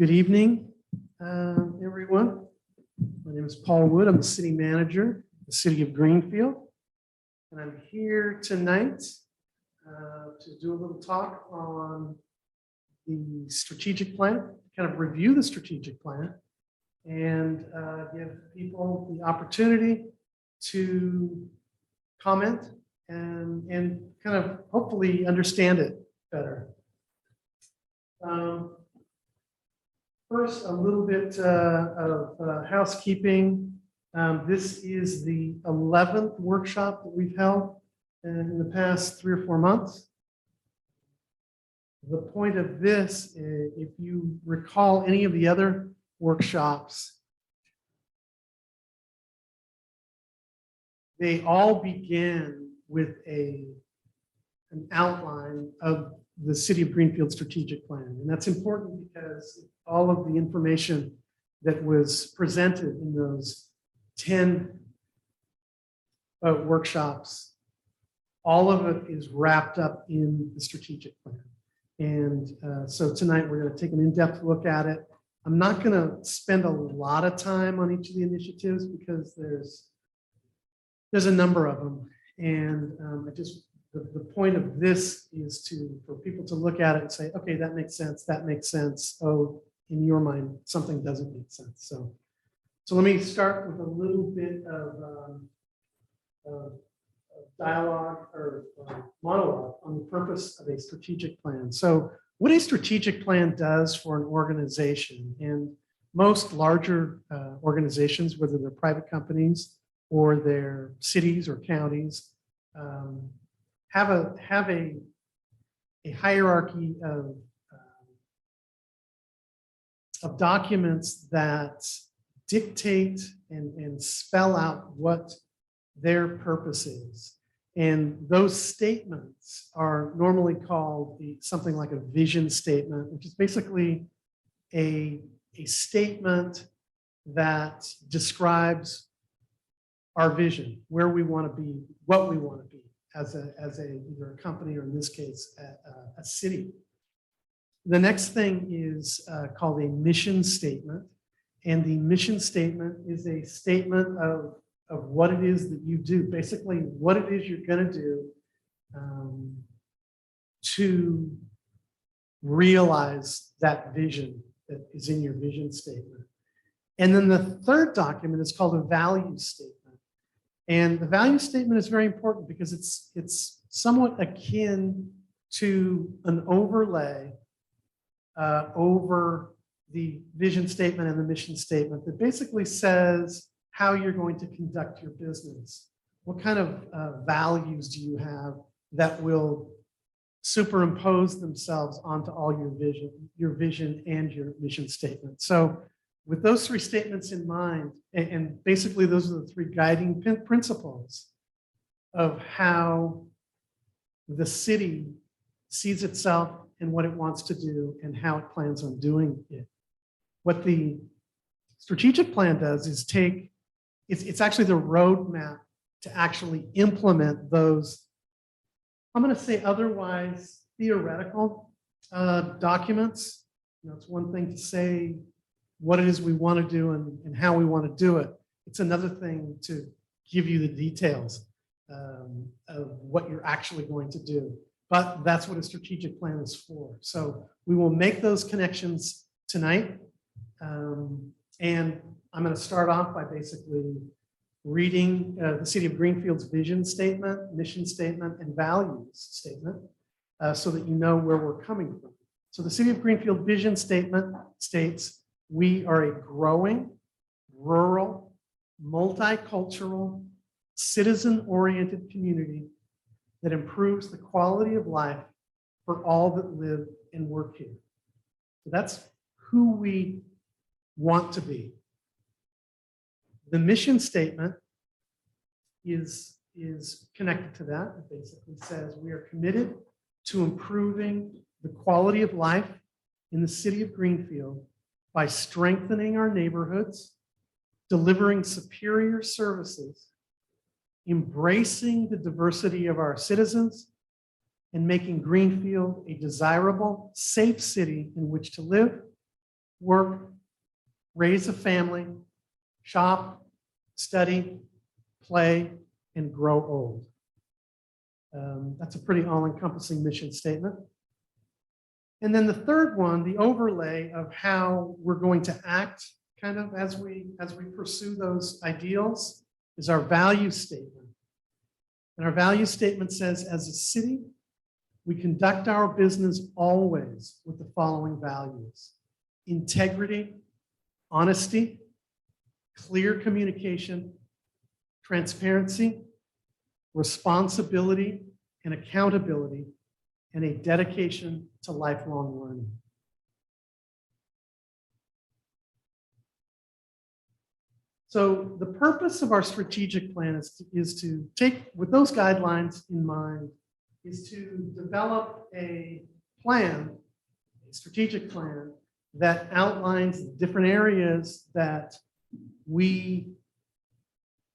Good evening, everyone. My name is Paul Wood. I'm the city manager of the city of Greenfield. And I'm here tonight to do a little talk on the strategic plan, kind of review the strategic plan and give people the opportunity to comment and kind of hopefully understand it better. First, a little bit of housekeeping. This is the 11th workshop that we've held in the past 3 or 4 months. The point of this, if you recall any of the other workshops, they all begin with an outline of the City of Greenfield strategic plan. And that's important because all of the information that was presented in those 10 workshops, all of it is wrapped up in the strategic plan. And so tonight we're going to take an in-depth look at it. I'm not going to spend a lot of time on each of the initiatives because there's a number of them. And the point of this is for people to look at it and say, okay, that makes sense. That makes sense. Oh, in your mind, something doesn't make sense. So let me start with a little bit of dialogue or monologue on the purpose of a strategic plan. So what a strategic plan does for an organization, and most larger organizations, whether they're private companies or they're cities or counties, have a hierarchy of documents that dictate and spell out what their purpose is. And those statements are normally called something like a vision statement, which is basically a statement that describes our vision, where we want to be, what we want to be as either a company or in this case, a city. The next thing is called a mission statement. And the mission statement is a statement of what it is that you do, basically what it is you're going to do to realize that vision that is in your vision statement. And then the third document is called a value statement. And the value statement is very important because it's somewhat akin to an overlay over the vision statement and the mission statement that basically says how you're going to conduct your business. What kind of values do you have that will superimpose themselves onto all your vision and your mission statement? So with those 3 statements in mind, and basically those are the 3 guiding principles of how the city sees itself and what it wants to do and how it plans on doing it. What the strategic plan does is it's actually the roadmap to actually implement those, I'm going to say otherwise theoretical documents. You know, it's one thing to say what it is we want to do and how we want to do it. It's another thing to give you the details of what you're actually going to do. But that's what a strategic plan is for. So we will make those connections tonight. And I'm going to start off by basically reading the City of Greenfield's vision statement, mission statement, and values statement so that you know where we're coming from. So the City of Greenfield vision statement states, we are a growing, rural, multicultural, citizen-oriented community that improves the quality of life for all that live and work here. So that's who we want to be. The mission statement is connected to that. It basically says we are committed to improving the quality of life in the city of Greenfield by strengthening our neighborhoods, delivering superior services, embracing the diversity of our citizens, and making Greenfield a desirable, safe city in which to live, work, raise a family, shop, study, play, and grow old. That's a pretty all-encompassing mission statement. And then the third one, the overlay of how we're going to act kind of as we pursue those ideals, is our value statement. And our value statement says, as a city, we conduct our business always with the following values: integrity, honesty, clear communication, transparency, responsibility and accountability, and a dedication to lifelong learning. So the purpose of our strategic plan is to take, with those guidelines in mind, is to develop a plan, a strategic plan that outlines different areas that we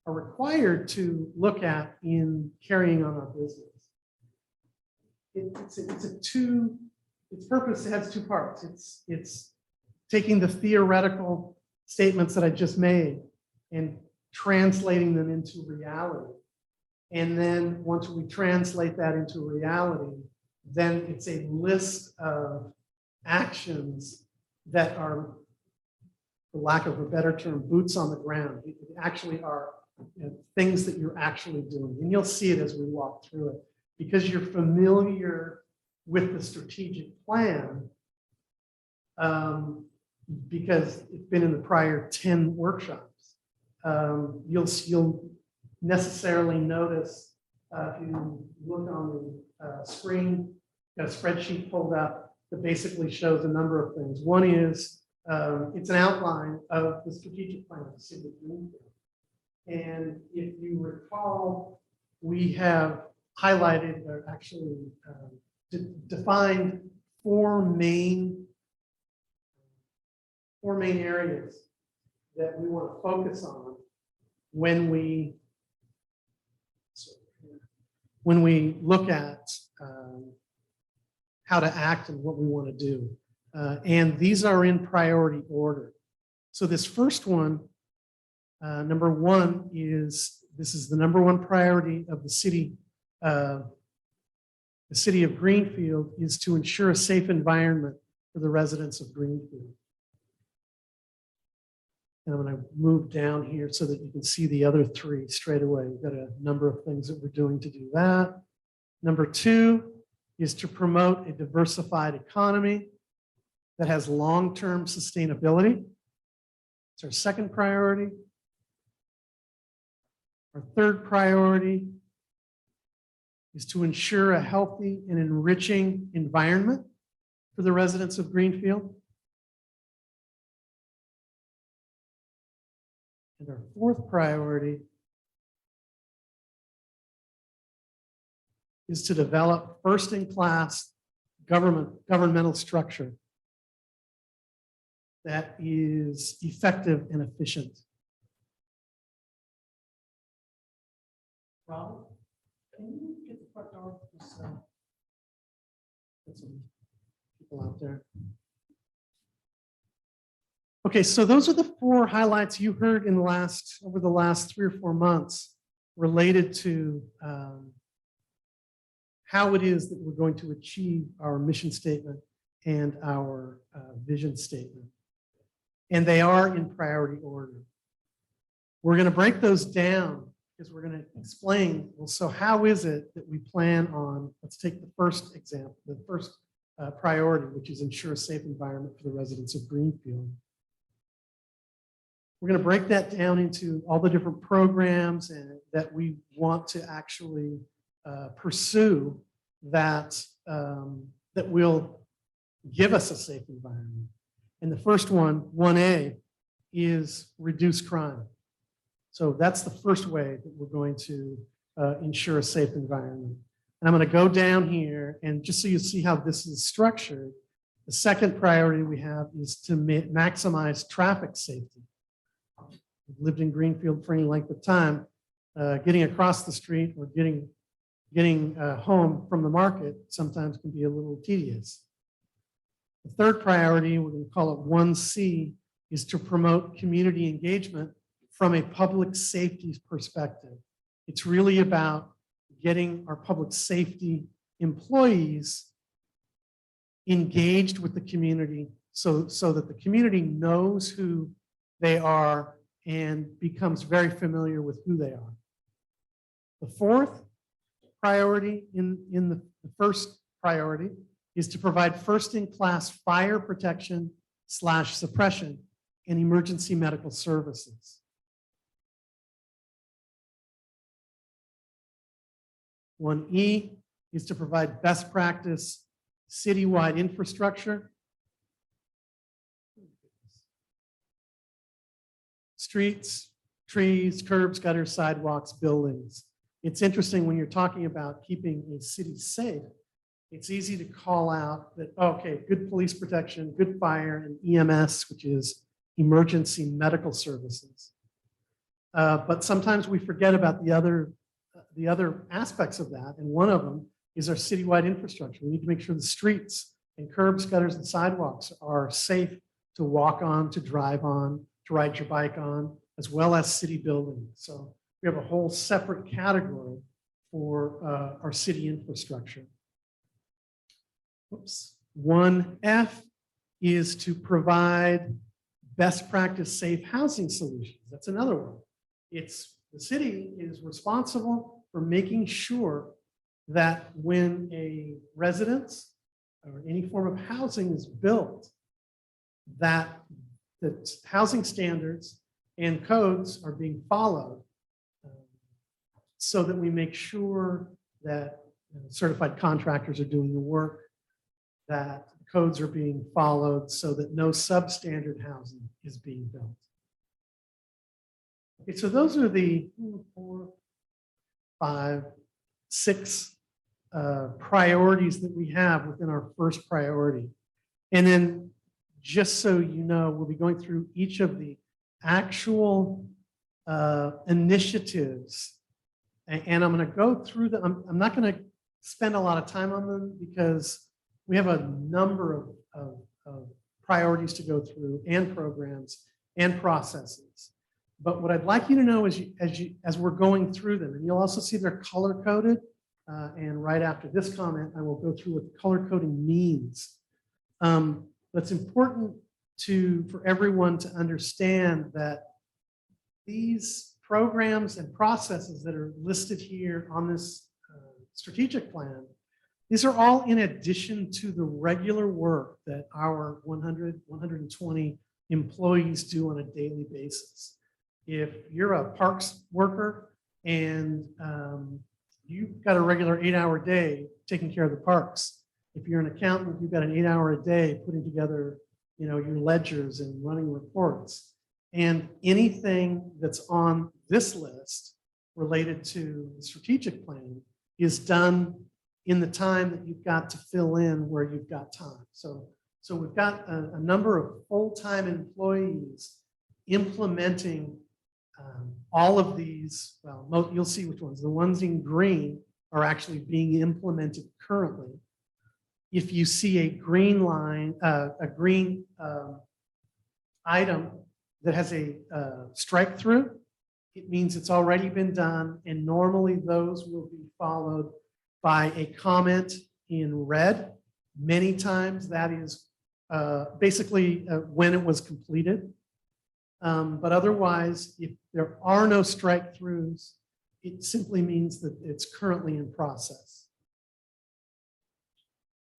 are required to look at in carrying on our business. Its purpose has two parts. It's taking the theoretical statements that I just made and translating them into reality. And then once we translate that into reality, then it's a list of actions that are, for lack of a better term, boots on the ground. It actually are things that you're actually doing. And you'll see it as we walk through it. Because you're familiar with the strategic plan, because it's been in the prior 10 workshops. You'll necessarily notice, if you look on the screen, a spreadsheet pulled up that basically shows a number of things. One is, it's an outline of the strategic plan of the city of Greenfield. And if you recall, we have highlighted, or actually defined four main areas that we want to focus on when we look at how to act and what we want to do. And these are in priority order. So this first one, number one, this is the number one priority of the city of Greenfield, is to ensure a safe environment for the residents of Greenfield. And I'm going to move down here so that you can see the other three straight away. We've got a number of things that we're doing to do that. Number two is to promote a diversified economy that has long-term sustainability. It's our second priority. Our third priority is to ensure a healthy and enriching environment for the residents of Greenfield. And our fourth priority is to develop first-in-class governmental structure that is effective and efficient. Rob, can you get the front door? Get some people out there. Okay, so those are the four highlights you heard in over the last 3 or 4 months related to how it is that we're going to achieve our mission statement and our vision statement. And they are in priority order. We're going to break those down because we're going to explain, well, so how is it that we plan on, let's take the first example, the first priority, which is ensure a safe environment for the residents of Greenfield. We're going to break that down into all the different programs and that we want to actually pursue that will give us a safe environment. And the first one, 1A, is reduce crime. So that's the first way that we're going to ensure a safe environment. And I'm going to go down here, and just so you see how this is structured, the second priority we have is to maximize traffic safety. I've lived in Greenfield for any length of time. Getting across the street or getting home from the market sometimes can be a little tedious. The third priority, we're going to call it 1C, is to promote community engagement from a public safety perspective. It's really about getting our public safety employees engaged with the community so that the community knows who they are and becomes very familiar with who they are. The fourth priority in the first priority is to provide first-in-class fire protection / suppression and emergency medical services. 1E is to provide best practice citywide infrastructure, streets, trees, curbs, gutters, sidewalks, buildings. It's interesting when you're talking about keeping a city safe, it's easy to call out that, okay, good police protection, good fire, and EMS, which is emergency medical services. But sometimes we forget about the other aspects of that, and one of them is our citywide infrastructure. We need to make sure the streets and curbs, gutters, and sidewalks are safe to walk on, to drive on, to ride your bike on, as well as city buildings. So we have a whole separate category for our city infrastructure. Oops. 1F is to provide best practice safe housing solutions. That's another one. It's the city is responsible for making sure that when a residence or any form of housing is built, that the housing standards and codes are being followed, so that we make sure that certified contractors are doing the work, that codes are being followed so that no substandard housing is being built. Okay, so those are the 4, 5, 6 priorities that we have within our first priority. And then just so you know, we'll be going through each of the actual initiatives, and I'm going to go through them. I'm not going to spend a lot of time on them because we have a number of priorities to go through, and programs and processes. But what I'd like you to know is as we're going through them, and you'll also see they're color coded. And right after this comment, I will go through what color coding means. It's important for everyone to understand that these programs and processes that are listed here on this strategic plan, these are all in addition to the regular work that our 100, 120 employees do on a daily basis. If you're a parks worker and you've got a regular 8-hour day taking care of the parks, if you're an accountant, you've got an 8-hour a day putting together, your ledgers and running reports. And anything that's on this list related to the strategic plan is done in the time that you've got to fill in where you've got time. So we've got a number of full-time employees implementing all of these. Well, you'll see which ones. The ones in green are actually being implemented currently. If you see a green line, a green item that has a strike through, it means it's already been done, and normally those will be followed by a comment in red. Many times that is basically when it was completed. But otherwise, if there are no strike throughs, it simply means that it's currently in process.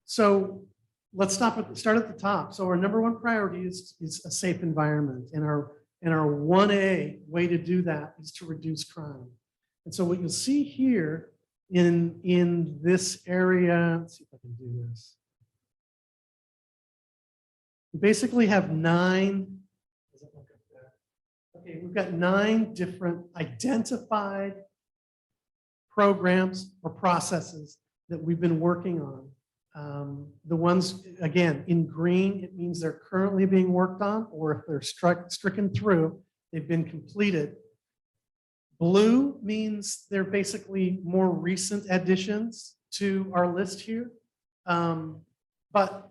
So let's start at the top. So our number one priority is a safe environment, and our 1A way to do that is to reduce crime. And so what you'll see here in this area, let's see if I can do this. We basically have 9. Okay, we've got 9 different identified programs or processes that we've been working on. The ones, again, in green, it means they're currently being worked on, or if they're stricken through, they've been completed. Blue means they're basically more recent additions to our list here. But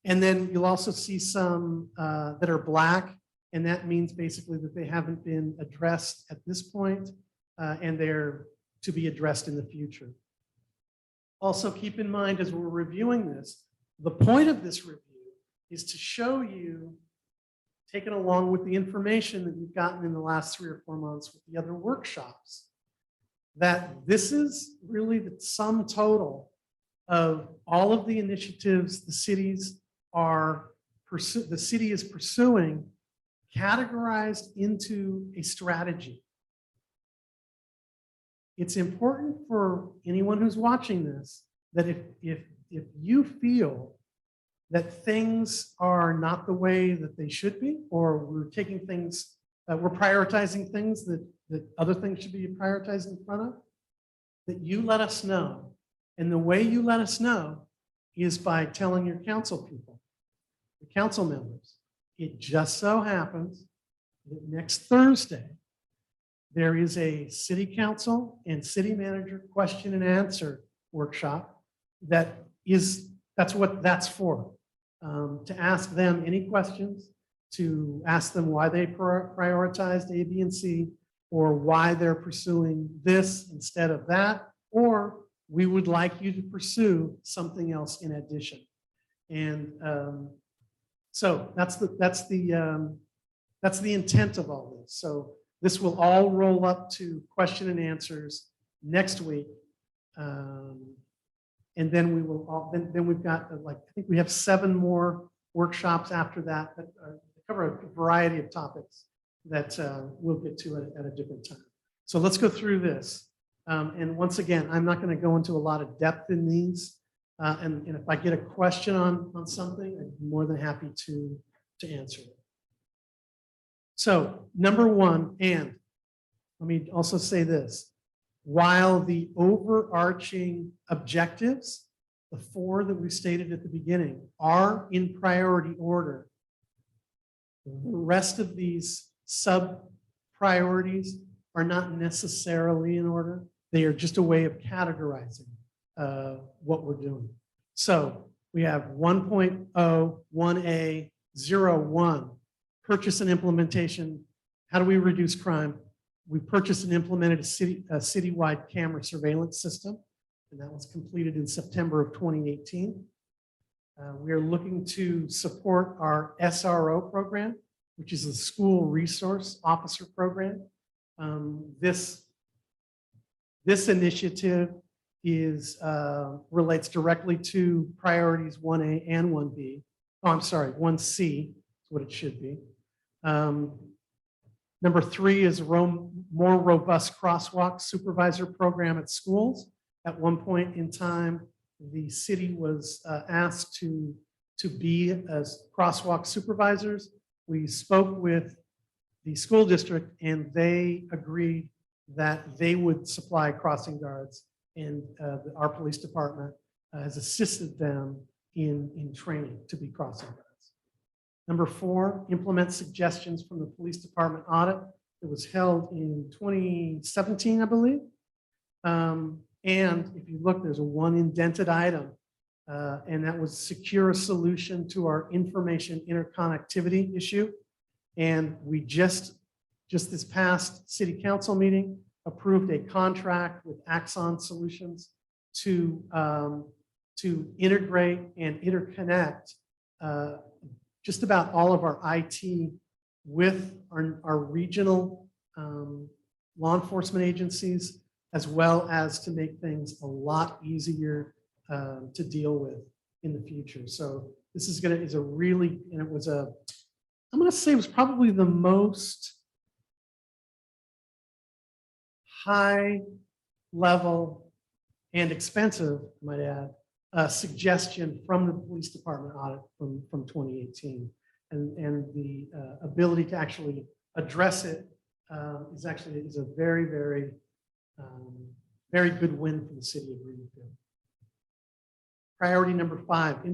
And then you'll also see some that are black, and that means basically that they haven't been addressed at this point, and they're to be addressed in the future. Also, keep in mind as we're reviewing this, the point of this review is to show you, taken along with the information that you've gotten in the last 3 or 4 months with the other workshops, that this is really the sum total of all of the initiatives the city is pursuing, categorized into a strategy. It's important for anyone who's watching this that if you feel that things are not the way that they should be, or we're taking things, we're prioritizing things that other things should be prioritized in front of, that you let us know. And the way you let us know is by telling your council people, the council members. It just so happens that next Thursday, there is a city council and city manager question and answer workshop that's what that's for. To ask them any questions, to ask them why they prioritized A, B, and C, or why they're pursuing this instead of that, or we would like you to pursue something else in addition. And so that's the intent of all this. So this will all roll up to question and answers next week. And then we will all, then we've got I think we have 7 more workshops after that that cover a variety of topics that we'll get to at a different time. So let's go through this. And once again, I'm not going to go into a lot of depth in these. And if I get a question on something, I'd be more than happy to answer it. So number 1, and let me also say this. While the overarching objectives, the 4 that we stated at the beginning, are in priority order, the rest of these sub-priorities are not necessarily in order. They are just a way of categorizing what we're doing. So we have 1.0, 1A, 01, purchase and implementation. How do we reduce crime? We purchased and implemented a citywide camera surveillance system, and that was completed in September of 2018. We are looking to support our SRO program, which is a school resource officer program. This initiative relates directly to priorities 1A and 1B. Oh, I'm sorry, 1C is what it should be. Number 3 is a more robust crosswalk supervisor program at schools. At one point in time, the city was asked to be as crosswalk supervisors. We spoke with the school district and they agreed that they would supply crossing guards, and our police department has assisted them in training to be crossing guards. Number 4, implement suggestions from the police department audit that was held in 2017, I believe. And if you look, there's a 1 indented item, and that was secure a solution to our information interconnectivity issue. And we just this past city council meeting approved a contract with Axon Solutions to integrate and interconnect just about all of our IT with our regional law enforcement agencies, as well as to make things a lot easier to deal with in the future. So this is a really, and it was I'm going to say it was probably the most high level and expensive, I might add, suggestion from the police department audit from 2018, and the ability to actually address it is a very, very, very good win for the city of Greenfield. Priority number 5,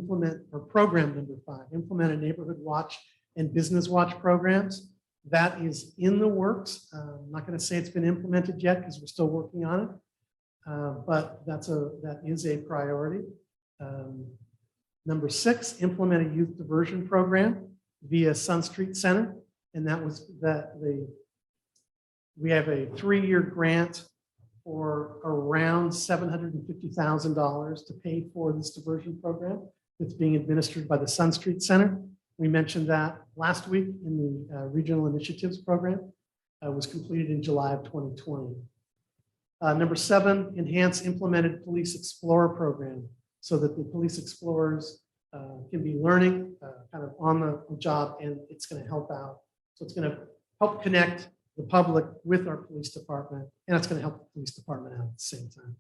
program number 5, implement a neighborhood watch and business watch programs. That is in the works. I'm not going to say it's been implemented yet because we're still working on it, but that is a priority. Number 6, implement a youth diversion program via Sun Street Center. And that was we have a 3-year grant for around $750,000 to pay for this diversion program that's being administered by the Sun Street Center. We mentioned that last week in the Regional Initiatives Program. Was completed in July of 2020. Number 7, enhance implemented Police Explorer program so that the police explorers can be learning kind of on the job, and it's going to help out. So it's going to help connect the public with our police department, and it's going to help the police department out at the same time.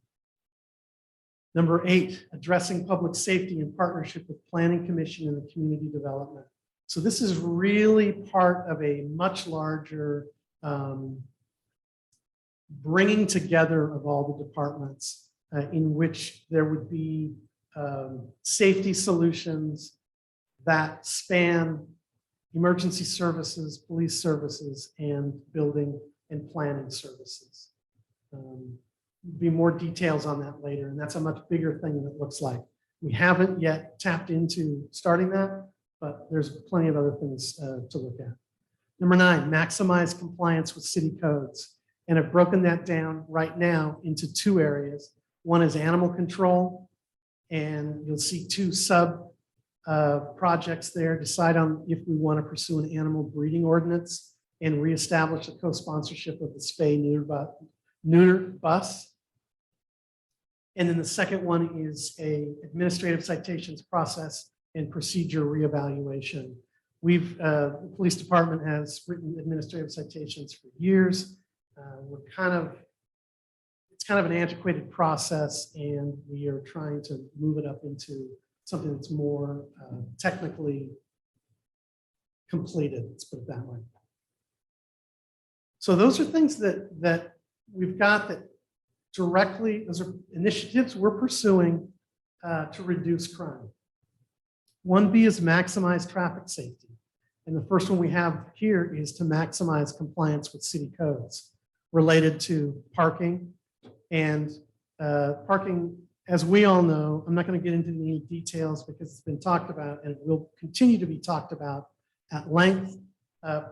Number 8, addressing public safety in partnership with Planning Commission and the community development. So this is really part of a much larger bringing together of all the departments in which there would be safety solutions that span emergency services, police services, and building and planning services. Be more details on that later, and that's a much bigger thing than it looks like. We haven't yet tapped into starting that, but there's plenty of other things to look at. Number 9, maximize compliance with city codes. And I've broken that down right now into 2 areas. One is animal control, and you'll see 2 sub projects there. Decide on if we want to pursue an animal breeding ordinance and reestablish a co-sponsorship of the spay-neuter bus. And then the second one is a administrative citations process and procedure reevaluation. The police department has written administrative citations for years. It's kind of an antiquated process, and we are trying to move it up into something that's more technically completed, let's put it that way. So those are things that we've got that directly, those are initiatives we're pursuing to reduce crime. 1B is maximize traffic safety. And the first one we have here is to maximize compliance with city codes related to parking. And parking, as we all know, I'm not going to get into any details because it's been talked about and it will continue to be talked about at length.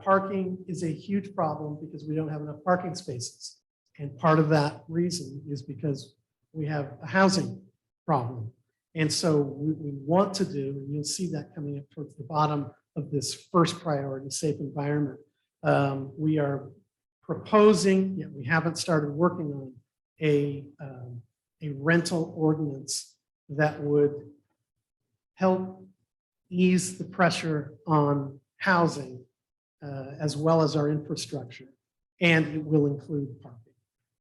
Parking is a huge problem because we don't have enough parking spaces. And part of that reason is because we have a housing problem. And so we want to do, and you'll see that coming up towards the bottom of this first priority, safe environment. We are proposing, yet we haven't started working on a rental ordinance that would help ease the pressure on housing as well as our infrastructure, and it will include parking.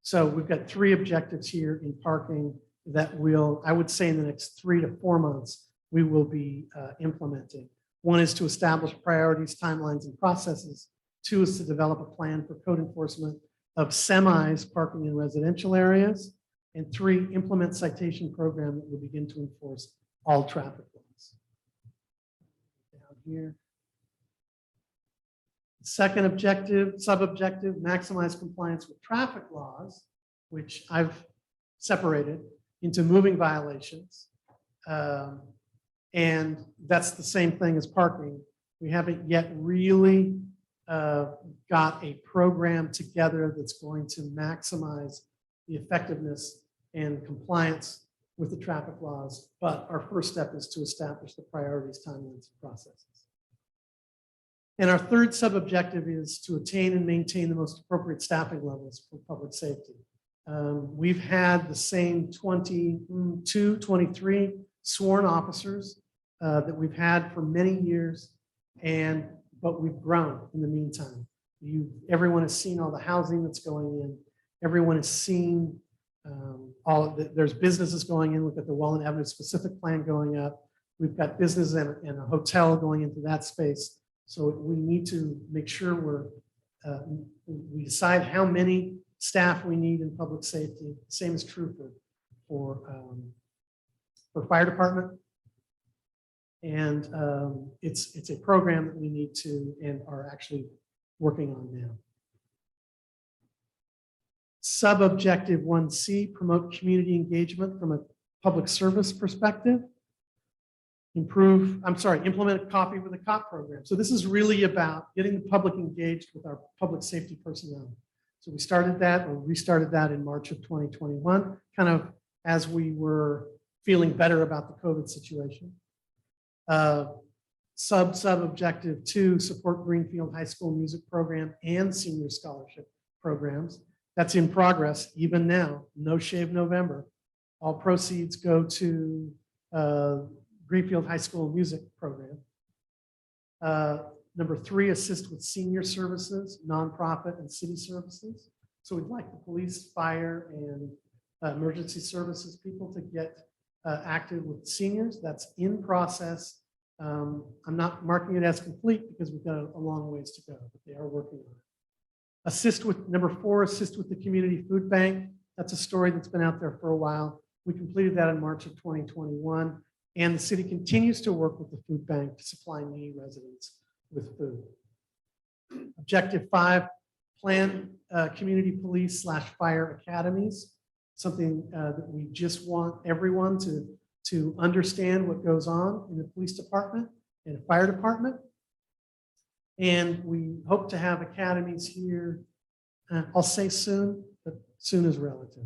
So we've got 3 objectives here in parking that will, I would say in the next 3 to 4 months, we will be implementing. 1 is to establish priorities, timelines, and processes. 2 is to develop a plan for code enforcement of semis parking in residential areas. And 3, implement citation program that will begin to enforce all traffic laws. Down here. Second objective, sub-objective, maximize compliance with traffic laws, which I've separated into moving violations. And that's the same thing as parking. We haven't yet really got a program together that's going to maximize the effectiveness and compliance with the traffic laws. But our first step is to establish the priorities, timelines, and processes. And our third sub-objective is to attain and maintain the most appropriate staffing levels for public safety. We've had the same 22, 23 sworn officers that we've had for many years, but we've grown in the meantime. Everyone has seen all the housing that's going in. Everyone has seen there's businesses going in. We've got the Walnut Avenue specific plan going up. We've got business and a hotel going into that space. So we need to make sure we decide how many staff we need in public safety. Same is true for fire department. And it's a program that we need to and are actually working on now. Sub-objective 1C, promote community engagement from a public service perspective. implement a coffee with a cop program. So this is really about getting the public engaged with our public safety personnel. So we started that or restarted that in March of 2021, kind of as we were feeling better about the COVID situation. Sub-objective 2, support Greenfield High School music program and senior scholarship programs. That's in progress even now, No Shave November. All proceeds go to Greenfield High School music program. Number 3, assist with senior services, nonprofit and city services. So we'd like the police, fire, and emergency services people to get active with seniors. That's in process. I'm not marking it as complete because we've got a long ways to go, but they are working on it. Number 4, assist with the community food bank. That's a story that's been out there for a while. We completed that in March of 2021, and the city continues to work with the food bank to supply needy residents with food. Objective 5, plan community police / fire academies, something that we just want everyone to understand what goes on in the police department and the fire department. And we hope to have academies here, I'll say soon, but soon is relative.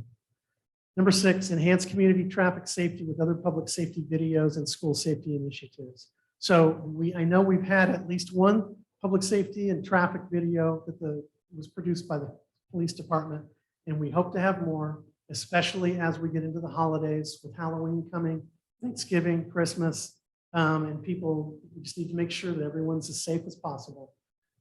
Number 6, enhance community traffic safety with other public safety videos and school safety initiatives. So I know we've had at least one public safety and traffic video that was produced by the police department, and we hope to have more, especially as we get into the holidays with Halloween coming, Thanksgiving, Christmas, and people, we just need to make sure that everyone's as safe as possible.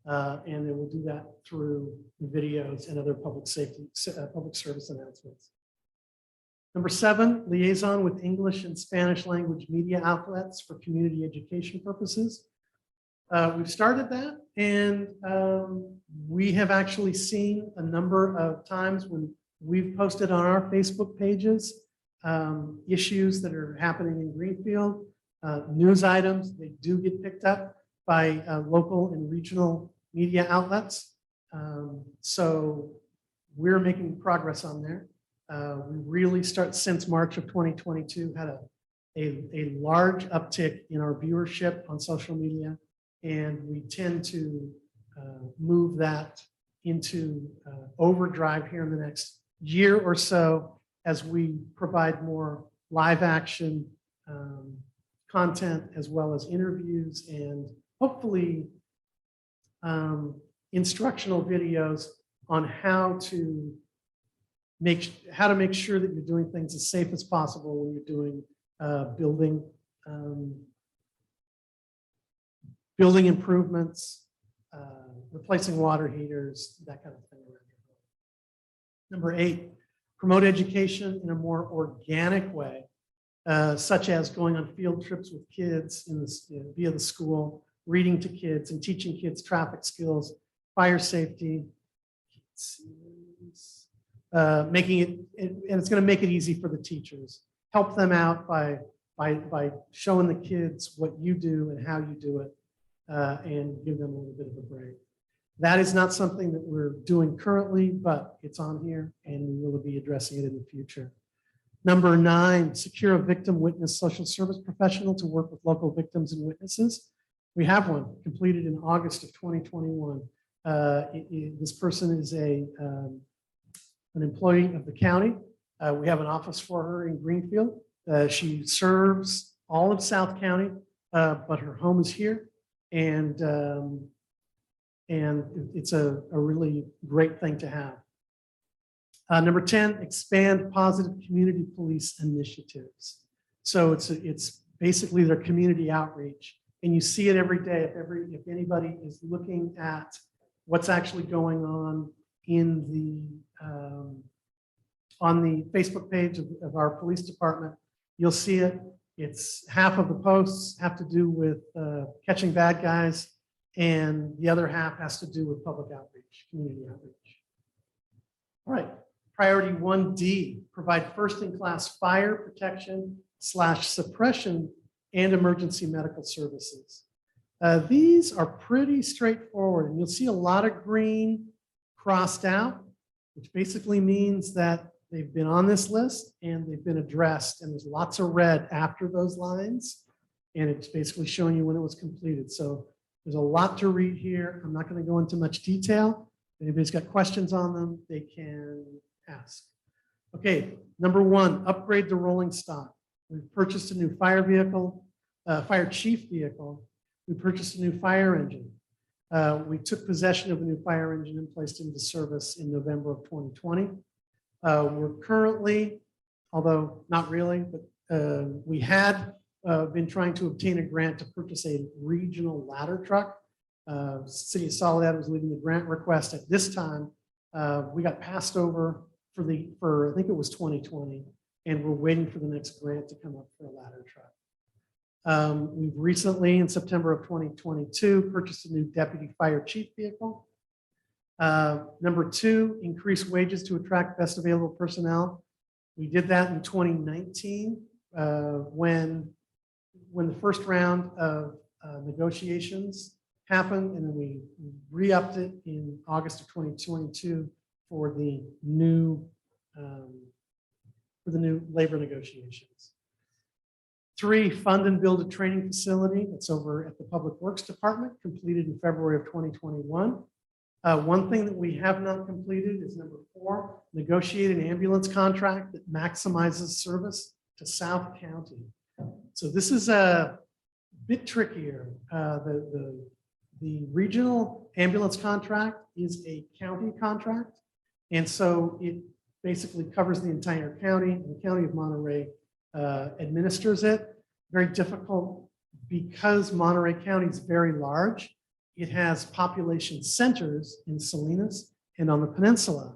And then we'll do that through videos and other public safety, public service announcements. Number 7, liaison with English and Spanish language media outlets for community education purposes. We've started that, and we have actually seen a number of times when we've posted on our Facebook pages issues that are happening in Greenfield, news items. They do get picked up by local and regional media outlets. So we're making progress on there. We really since March of 2022, had a large uptick in our viewership on social media, and we tend to move that into overdrive here in the next year or so as we provide more live action content, as well as interviews and hopefully instructional videos on how to make sure that you're doing things as safe as possible when you're doing building improvements, replacing water heaters, that kind of thing. Number 8, promote education in a more organic way, such as going on field trips with kids via the school, reading to kids and teaching kids traffic skills, fire safety, making it, and it's going to make it easy for the teachers. Help them out by showing the kids what you do and how you do it, and give them a little bit of a break. That is not something that we're doing currently, but it's on here, and we will be addressing it in the future. Number 9, secure a victim witness social service professional to work with local victims and witnesses. We have one completed in August of 2021. This person is an employee of the county. We have an office for her in Greenfield. She serves all of South County, but her home is here, and it's a really great thing to have. Number 10, expand positive community police initiatives. So it's basically their community outreach, and you see it every day. If anybody is looking at what's actually going on on the Facebook page of our police department, you'll see it. It's half of the posts have to do with catching bad guys, and the other half has to do with public outreach, community outreach. All right, priority 1D, provide first-in-class fire protection / suppression and emergency medical services. These are pretty straightforward, and you'll see a lot of green crossed out, which basically means that they've been on this list and they've been addressed, and there's lots of red after those lines. and it's basically showing you when it was completed. So there's a lot to read here. I'm not going to go into much detail. If anybody's got questions on them, they can ask. Okay, number one, upgrade the rolling stock. We've purchased a new fire vehicle, fire chief vehicle. We purchased a new fire engine. We took possession of a new fire engine and placed it into service in November of 2020. We're currently, although not really, but we had been trying to obtain a grant to purchase a regional ladder truck. City of Soledad was leading the grant request. At this time, we got passed over for I think it was 2020, and we're waiting for the next grant to come up for a ladder truck. We've recently, in September of 2022, purchased a new deputy fire chief vehicle. Number two, increase wages to attract best available personnel. We did that in 2019 when the first round of negotiations happened, and then we re-upped it in August of 2022 for the new labor negotiations. Three, fund and build a training facility that's over at the Public Works Department, completed in February of 2021. One thing that we have not completed is number four, negotiate an ambulance contract that maximizes service to South County. So this is a bit trickier. The regional ambulance contract is a county contract. And so it basically covers the entire county, and the County of Monterey administers it. Very difficult because Monterey County is very large. It has population centers in Salinas and on the peninsula.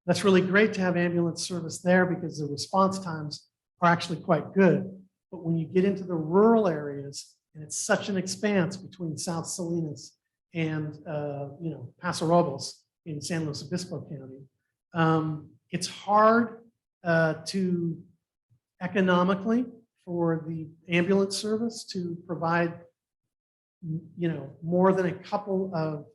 That's really great to have ambulance service there because the response times are actually quite good. But when you get into the rural areas, and it's such an expanse between South Salinas and Paso Robles in San Luis Obispo County, it's hard to economically for the ambulance service to provide more than a couple of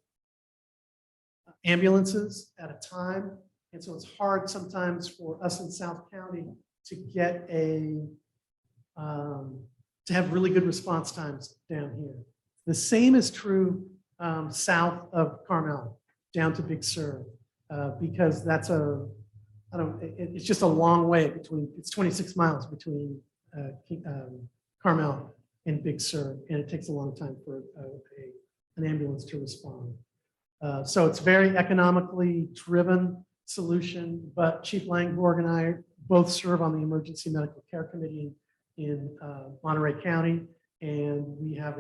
ambulances at a time. And so it's hard sometimes for us in South County to get to have really good response times down here. The same is true south of Carmel, down to Big Sur, because that's it's just a long way it's 26 miles between Carmel and Big Sur, and it takes a long time for an ambulance to respond. So it's very economically driven solution, but Chief Langborg and I both serve on the Emergency Medical Care Committee in Monterey County, and we have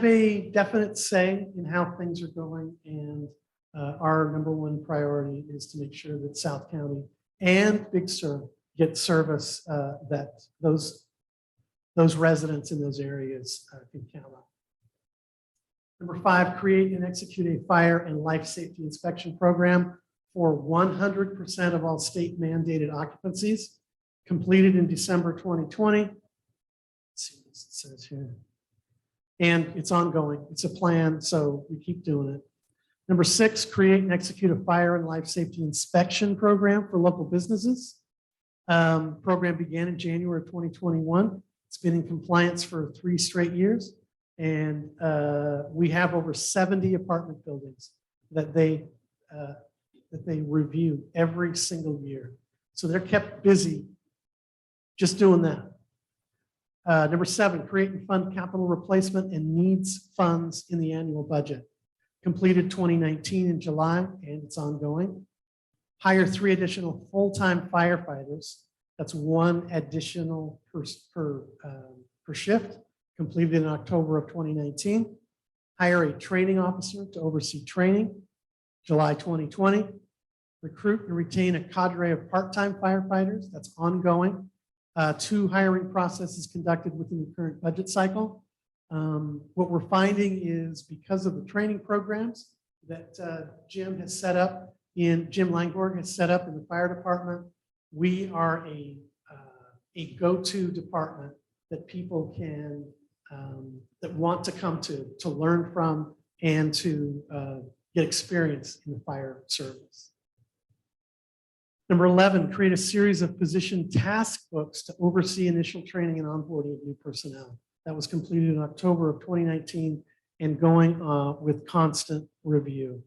a definite say in how things are going, and our number one priority is to make sure that South County and Big Sur get service that those residents in those areas can count on. Number five, create and execute a fire and life safety inspection program for 100% of all state mandated occupancies, completed in December 2020. Let's see what it says here. And it's ongoing. It's a plan, so we keep doing it. Number six, create and execute a fire and life safety inspection program for local businesses. Program began in January of 2021. It's been in compliance for 3 straight years. And we have over 70 apartment buildings that they review every single year. So they're kept busy just doing that. Number seven, create and fund capital replacement and needs funds in the annual budget. Completed 2019 in July, and it's ongoing. Hire 3 additional full-time firefighters. That's 1 additional per shift. Completed in October of 2019. Hire a training officer to oversee training, July 2020. Recruit and retain a cadre of part-time firefighters. That's ongoing. 2 hiring processes conducted within the current budget cycle. What we're finding is because of the training programs that Jim Langborg has set up in the fire department, we are a go-to department that people can that want to come to learn from and to get experience in the fire service. Number 11, create a series of position task books to oversee initial training and onboarding of new personnel. that was completed in October of 2019 and going with constant review.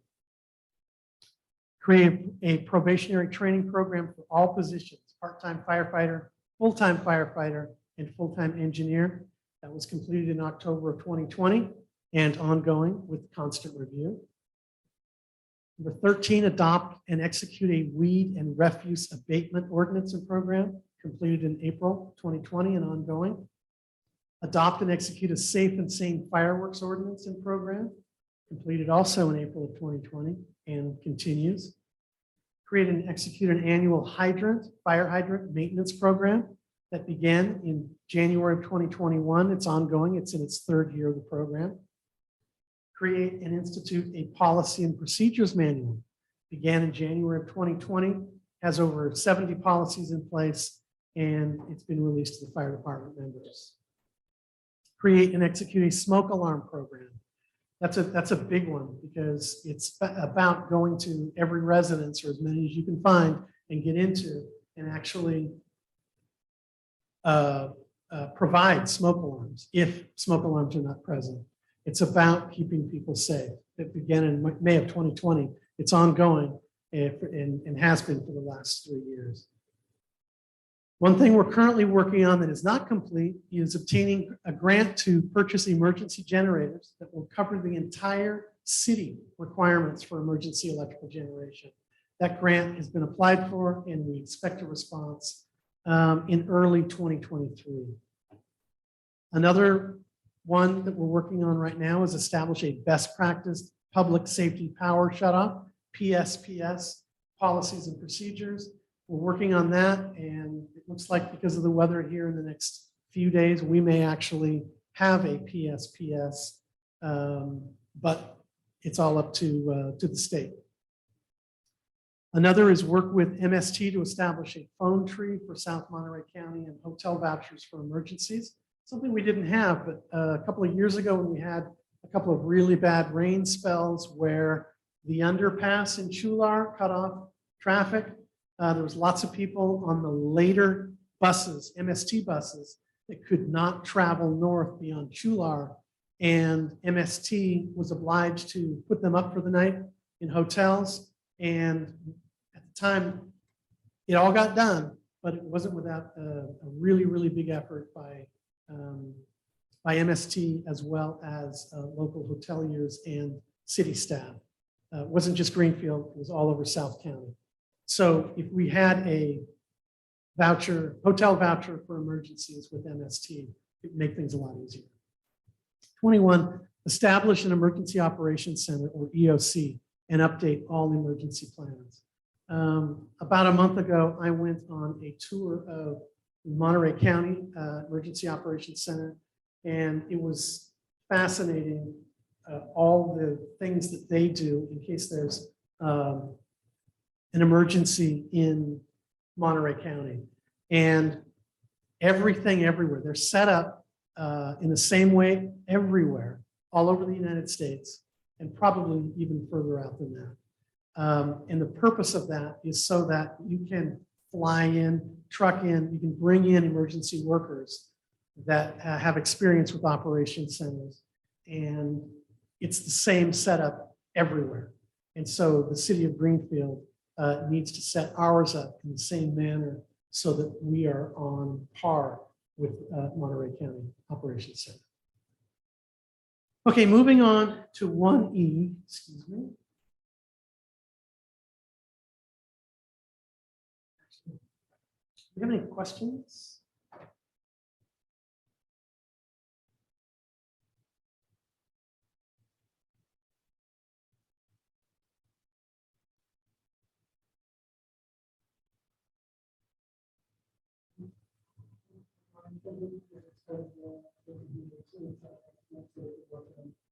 Create a probationary training program for all positions, part-time firefighter, full-time firefighter, and full-time engineer. That was completed in October of 2020 and ongoing with constant review. Number 13, adopt and execute a weed and refuse abatement ordinance and program, completed in April 2020 and ongoing. Adopt and execute a safe and sane fireworks ordinance and program, completed also in April of 2020 and continues. Create and execute an annual fire hydrant maintenance program that began in January of 2021. It's ongoing. It's in its third year of the program. Create and institute a policy and procedures manual. Began in January of 2020, has over 70 policies in place, and it's been released to the fire department members. Create and execute a smoke alarm program. That's a big one because it's about going to every residence, or as many as you can find and get into, and actually provide smoke alarms if smoke alarms are not present. It's about keeping people safe. It began in May of 2020. It's ongoing and has been for the last 3 years. One thing we're currently working on that is not complete is obtaining a grant to purchase emergency generators that will cover the entire city requirements for emergency electrical generation. That grant has been applied for, and we expect a response in early 2023. Another one that we're working on right now is establish a best practice public safety power shutoff, PSPS, policies and procedures. We're working on that, and it looks like because of the weather here in the next few days, we may actually have a PSPS, but it's all up to the state. Another is work with MST to establish a phone tree for South Monterey County and hotel vouchers for emergencies. Something we didn't have, but a couple of years ago when we had a couple of really bad rain spells where the underpass in Chular cut off traffic, there was lots of people on the later buses, MST buses, that could not travel north beyond Chular, and MST was obliged to put them up for the night in hotels. And at the time, it all got done, but it wasn't without a really, really big effort by MST as well as local hoteliers and city staff. It wasn't just Greenfield, it was all over South County. So if we had a hotel voucher for emergencies with MST, it would make things a lot easier. 21, establish an emergency operations center, or EOC, and update all emergency plans. About a month ago, I went on a tour of Monterey County Emergency Operations Center, and it was fascinating, all the things that they do in case there's an emergency in Monterey County. And everything everywhere, they're set up in the same way everywhere, all over the United States, and probably even further out than that. And the purpose of that is so that you can fly in, truck in, you can bring in emergency workers that have experience with operation centers. And it's the same setup everywhere. And so the city of Greenfield needs to set ours up in the same manner so that we are on par with Monterey County Operations Center. Okay, moving on to 1E, excuse me. Do you have any questions?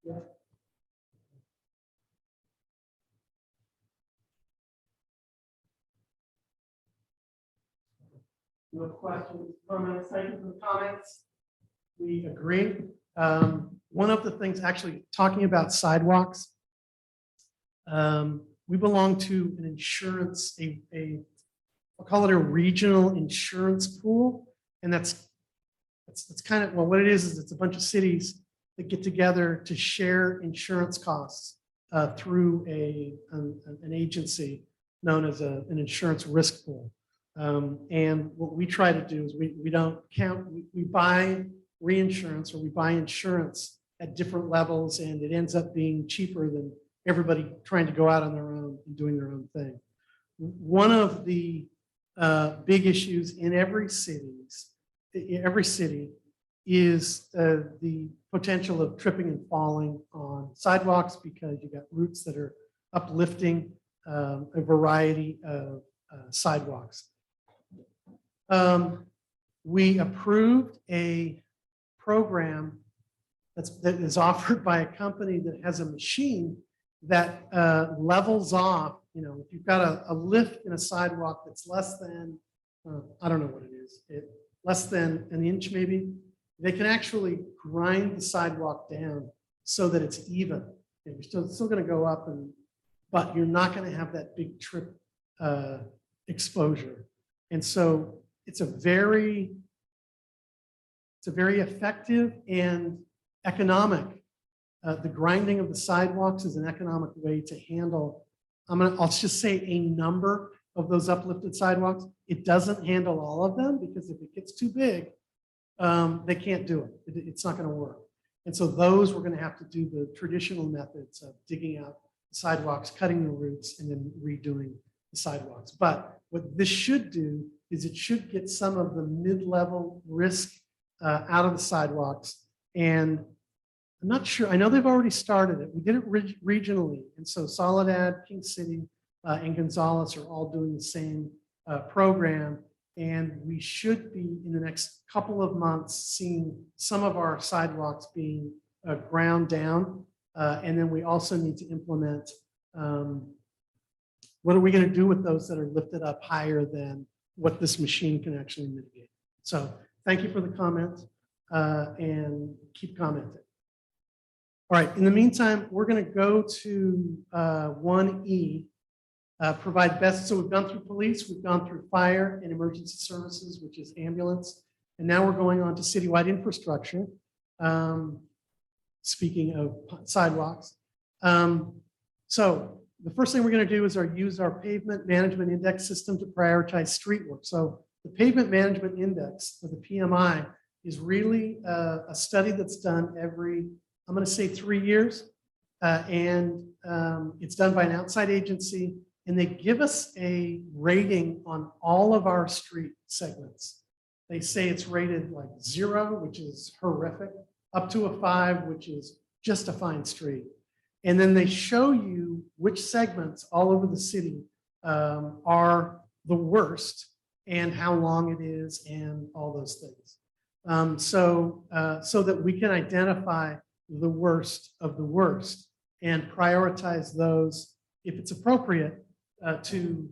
Yeah. No questions, comments, thank you for the comments. We agree. One of the things, actually talking about sidewalks, we belong to an insurance, I'll call it a regional insurance pool, and that's It's kind of, well, what it is it's a bunch of cities that get together to share insurance costs through an agency known as an insurance risk pool. And what we try to do is we don't count, we buy reinsurance or we buy insurance at different levels, and it ends up being cheaper than everybody trying to go out on their own and doing their own thing. One of the big issues in every city is the potential of tripping and falling on sidewalks because you got roots that are uplifting a variety of sidewalks. We approved a program that is offered by a company that has a machine that levels off. You know, if you've got a lift in a sidewalk that's less than, I don't know what it is, less than an inch maybe, they can actually grind the sidewalk down so that it's even. And you're still going to go up, but you're not going to have that big trip exposure. And so it's a very effective and economic. The grinding of the sidewalks is an economic way to handle, I'll just say a number of those uplifted sidewalks. It doesn't handle all of them because if it gets too big, they can't do it. It's not going to work. And so those we're going to have to do the traditional methods of digging out the sidewalks, cutting the roots, and then redoing the sidewalks. But what this should do is it should get some of the mid-level risk out of the sidewalks. And I'm not sure, I know they've already started it. We did it regionally. And so Soledad, King City, and Gonzales are all doing the same program. And we should be in the next couple of months seeing some of our sidewalks being ground down. And then we also need to implement, what are we going to do with those that are lifted up higher than what this machine can actually mitigate? So thank you for the comment and keep commenting. All right, in the meantime, we're going to go to 1E, provide best. So we've gone through police, we've gone through fire and emergency services, which is ambulance. And now we're going on to citywide infrastructure. Speaking of sidewalks. So the first thing we're going to do is use our pavement management index system to prioritize street work. So the pavement management index, or the PMI, is really a study that's done every, I'm going to say 3 years. It's done by an outside agency, and they give us a rating on all of our street segments. They say it's rated like 0, which is horrific, up to a 5, which is just a fine street. And then they show you which segments all over the city are the worst and how long it is and all those things. So that we can identify the worst of the worst and prioritize those, if it's appropriate, to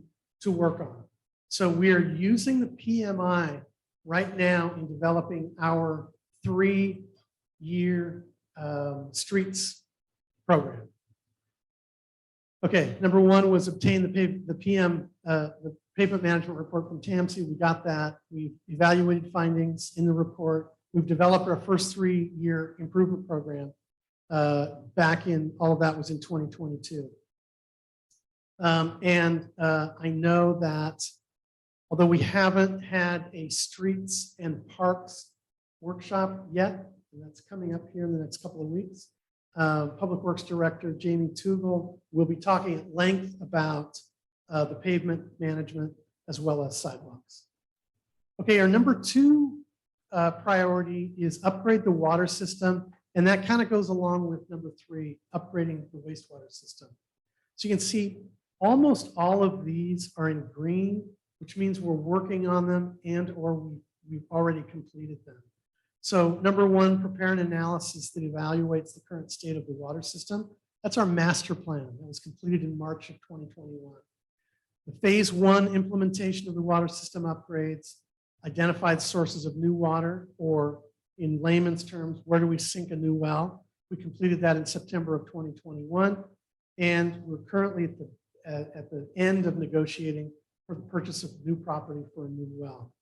work on. So we are using the PMI right now in developing our 3-year streets program. Okay, number 1 was obtain the pavement management report from TAMC. We got that. We evaluated findings in the report. We've developed our first 3-year improvement program. Back in, all of that was in 2022. I know that although we haven't had a streets and parks workshop yet, and that's coming up here in the next couple of weeks, Public Works Director Jamie Tugel will be talking at length about the pavement management as well as sidewalks. Okay, our number 2 priority is upgrade the water system, and that kind of goes along with number 3, upgrading the wastewater system. So you can see almost all of these are in green, which means we're working on them and or we've already completed them. So number 1, prepare an analysis that evaluates the current state of the water system. That's our master plan that was completed in March of 2021. The phase 1 implementation of the water system upgrades identified sources of new water, or in layman's terms, where do we sink a new well? We completed that in September of 2021, and we're currently at the end of negotiating for the purchase of new property for a new well.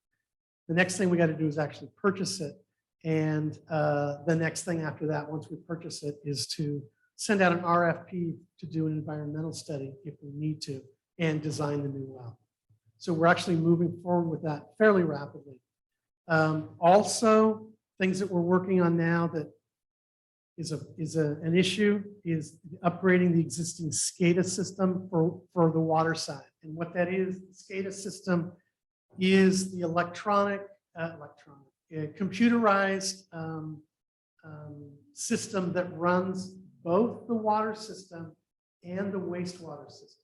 The next thing we got to do is actually purchase it. And the next thing after that, once we purchase it, is to send out an RFP to do an environmental study if we need to, and design the new well. So we're actually moving forward with that fairly rapidly. Also, things that we're working on now that is an issue is upgrading the existing SCADA system for the water side. And what that is, the SCADA system is the computerized system that runs both the water system and the wastewater system.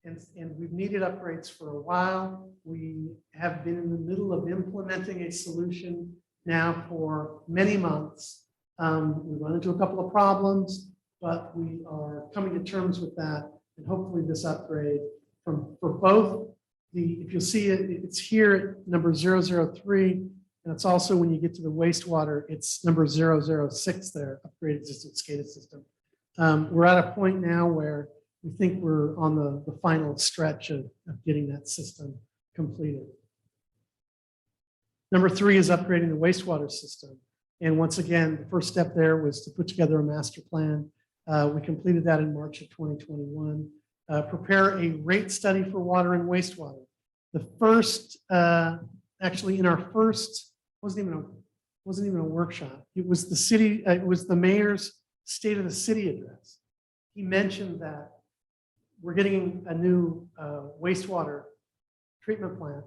And we've needed upgrades for a while. We have been in the middle of implementing a solution now for many months. We run into a couple of problems, but we are coming to terms with that. And hopefully this upgrade for both if you'll see it, it's here at number 003. And it's also when you get to the wastewater, it's number 006 there, upgrade existing SCADA system. We're at a point now where we think we're on the final stretch of getting that system completed. Number 3 is upgrading the wastewater system. And once again, the first step there was to put together a master plan. We completed that in March of 2021. Prepare a rate study for water and wastewater. The first, actually in our first, wasn't even a workshop. It was the city, it was the mayor's State of the City address. He mentioned that we're getting a new wastewater treatment plant,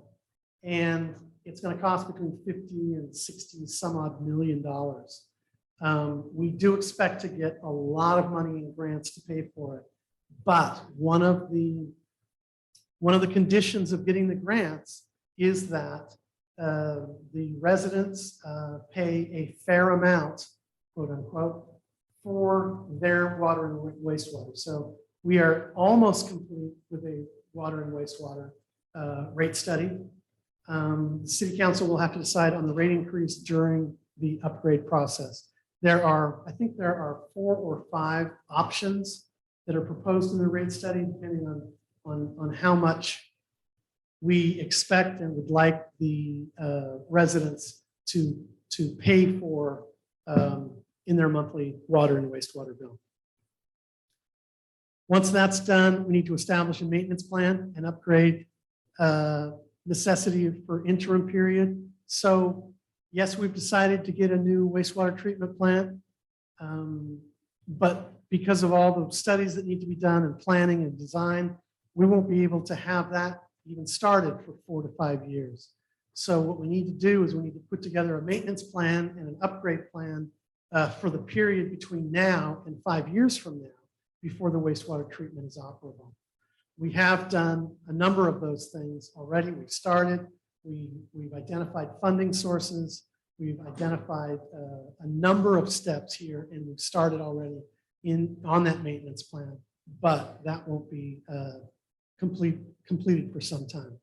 and it's going to cost between 50 and 60 some odd $1 million. We do expect to get a lot of money in grants to pay for it, but one of the conditions of getting the grants is that the residents pay a fair amount, quote unquote, for their water and wastewater. So we are almost complete with a water and wastewater rate study. The city council will have to decide on the rate increase during the upgrade process. I think there are 4 or 5 options that are proposed in the rate study, depending on how much we expect and would like the residents to pay for in their monthly water and wastewater bill. Once that's done, we need to establish a maintenance plan and upgrade necessity for interim period. So yes, we've decided to get a new wastewater treatment plant, but because of all the studies that need to be done and planning and design, we won't be able to have that even started for 4 to 5 years. So what we need to do is we need to put together a maintenance plan and an upgrade plan for the period between now and 5 years from now, before the wastewater treatment is operable. We have done a number of those things already. We've started, we've identified funding sources, we've identified a number of steps here, and we've started already on that maintenance plan, but that won't be completed for some time.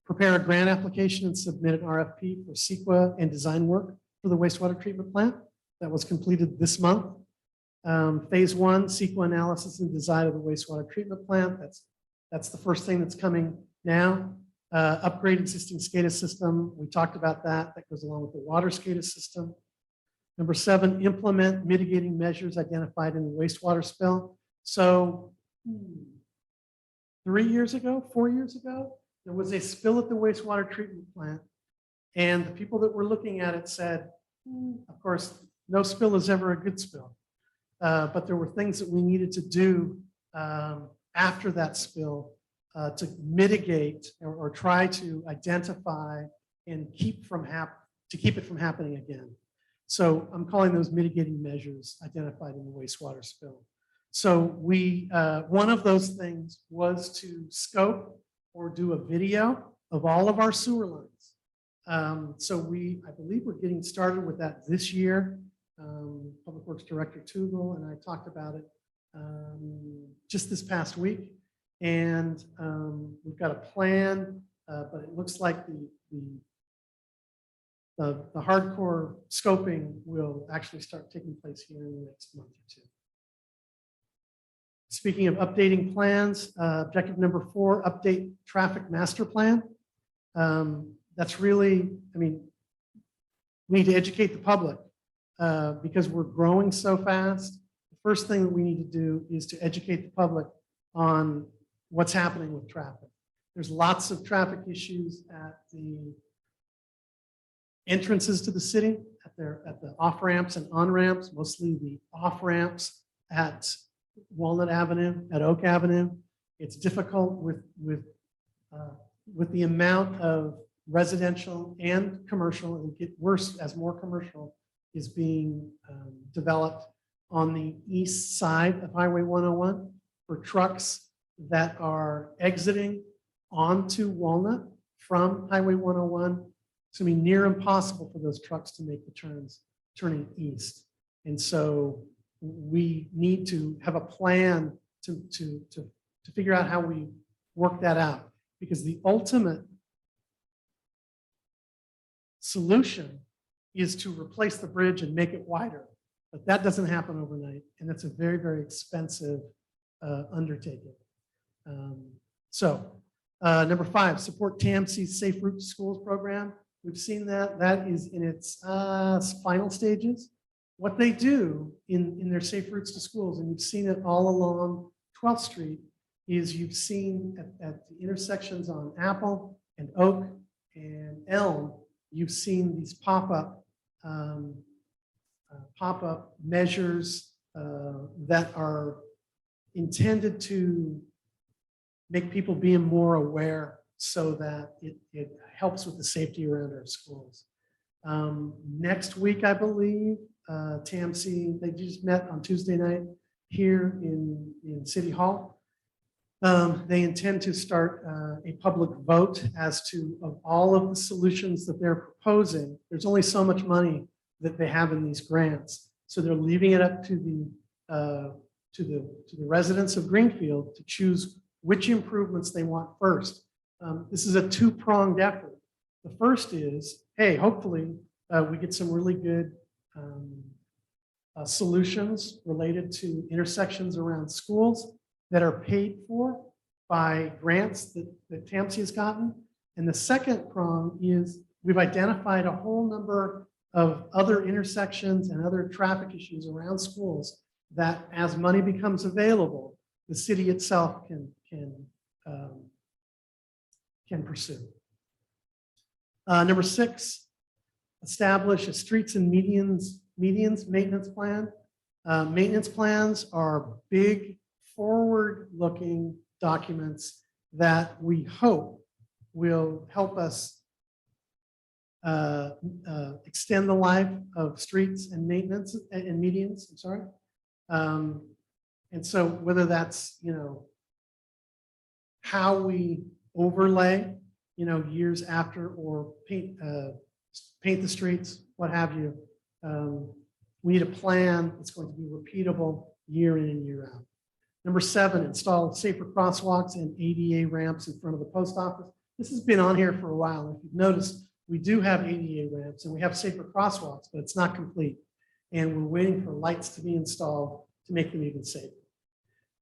Prepare a grant application and submit an RFP for CEQA and design work for the wastewater treatment plant. That was completed this month. Phase 1, CEQA analysis and design of the wastewater treatment plant. That's the first thing that's coming now. Upgrade existing SCADA system. We talked about that. That goes along with the water SCADA system. Number 7, implement mitigating measures identified in the wastewater spill. So 4 years ago, there was a spill at the wastewater treatment plant. And the people that were looking at it said, of course, no spill is ever a good spill. But there were things that we needed to do after that spill to mitigate or try to identify and keep it from happening again. So I'm calling those mitigating measures identified in the wastewater spill. So one of those things was to scope or do a video of all of our sewer lines. So I believe we're getting started with that this year. Public Works Director Tugel and I talked about it just this past week, and we've got a plan, but it looks like the hardcore scoping will actually start taking place here in the next month or 2. Speaking of updating plans, objective number 4, update traffic master plan. That's really, We need to educate the public because we're growing so fast. The first thing that we need to do is to educate the public on what's happening with traffic. There's lots of traffic issues at the entrances to the city, at the off ramps and on ramps, mostly the off ramps at Walnut Avenue, at Oak Avenue. It's difficult with the amount of residential and commercial, and get worse as more commercial is being developed on the east side of Highway 101 for trucks that are exiting onto Walnut from Highway 101. It's going to be near impossible for those trucks to make the turning east. And so we need to have a plan to figure out how we work that out, because the ultimate solution is to replace the bridge and make it wider. But that doesn't happen overnight, and that's a very, very expensive undertaking. Number 5, support TAMC's Safe Route to Schools program. We've seen that. That is in its final stages. What they do in their Safe Routes to Schools, and you've seen it all along 12th Street, is you've seen at the intersections on Apple and Oak and Elm, you've seen these pop-up measures that are intended to make people being more aware so that it helps with the safety around our schools. Next week, I believe, TAMC, they just met on Tuesday night here in City Hall. They intend to start a public vote as to, of all of the solutions that they're proposing, there's only so much money that they have in these grants. So they're leaving it up to the residents of Greenfield to choose which improvements they want first. This is a two-pronged effort. The first is, hey, hopefully we get some really good solutions related to intersections around schools that are paid for by grants that TAMC has gotten. And the second prong is we've identified a whole number of other intersections and other traffic issues around schools that, as money becomes available, the city itself can pursue. Number 6, establish a streets and medians maintenance plan. Maintenance plans are big, forward-looking documents that we hope will help us extend the life of streets and maintenance and medians. I'm sorry. And so whether that's, how we overlay, years after, or paint the streets, what have you. We need a plan that's going to be repeatable year in and year out. Number 7, install safer crosswalks and ADA ramps in front of the post office. This has been on here for a while. If you've noticed, we do have ADA ramps and we have safer crosswalks, but it's not complete. And we're waiting for lights to be installed to make them even safer.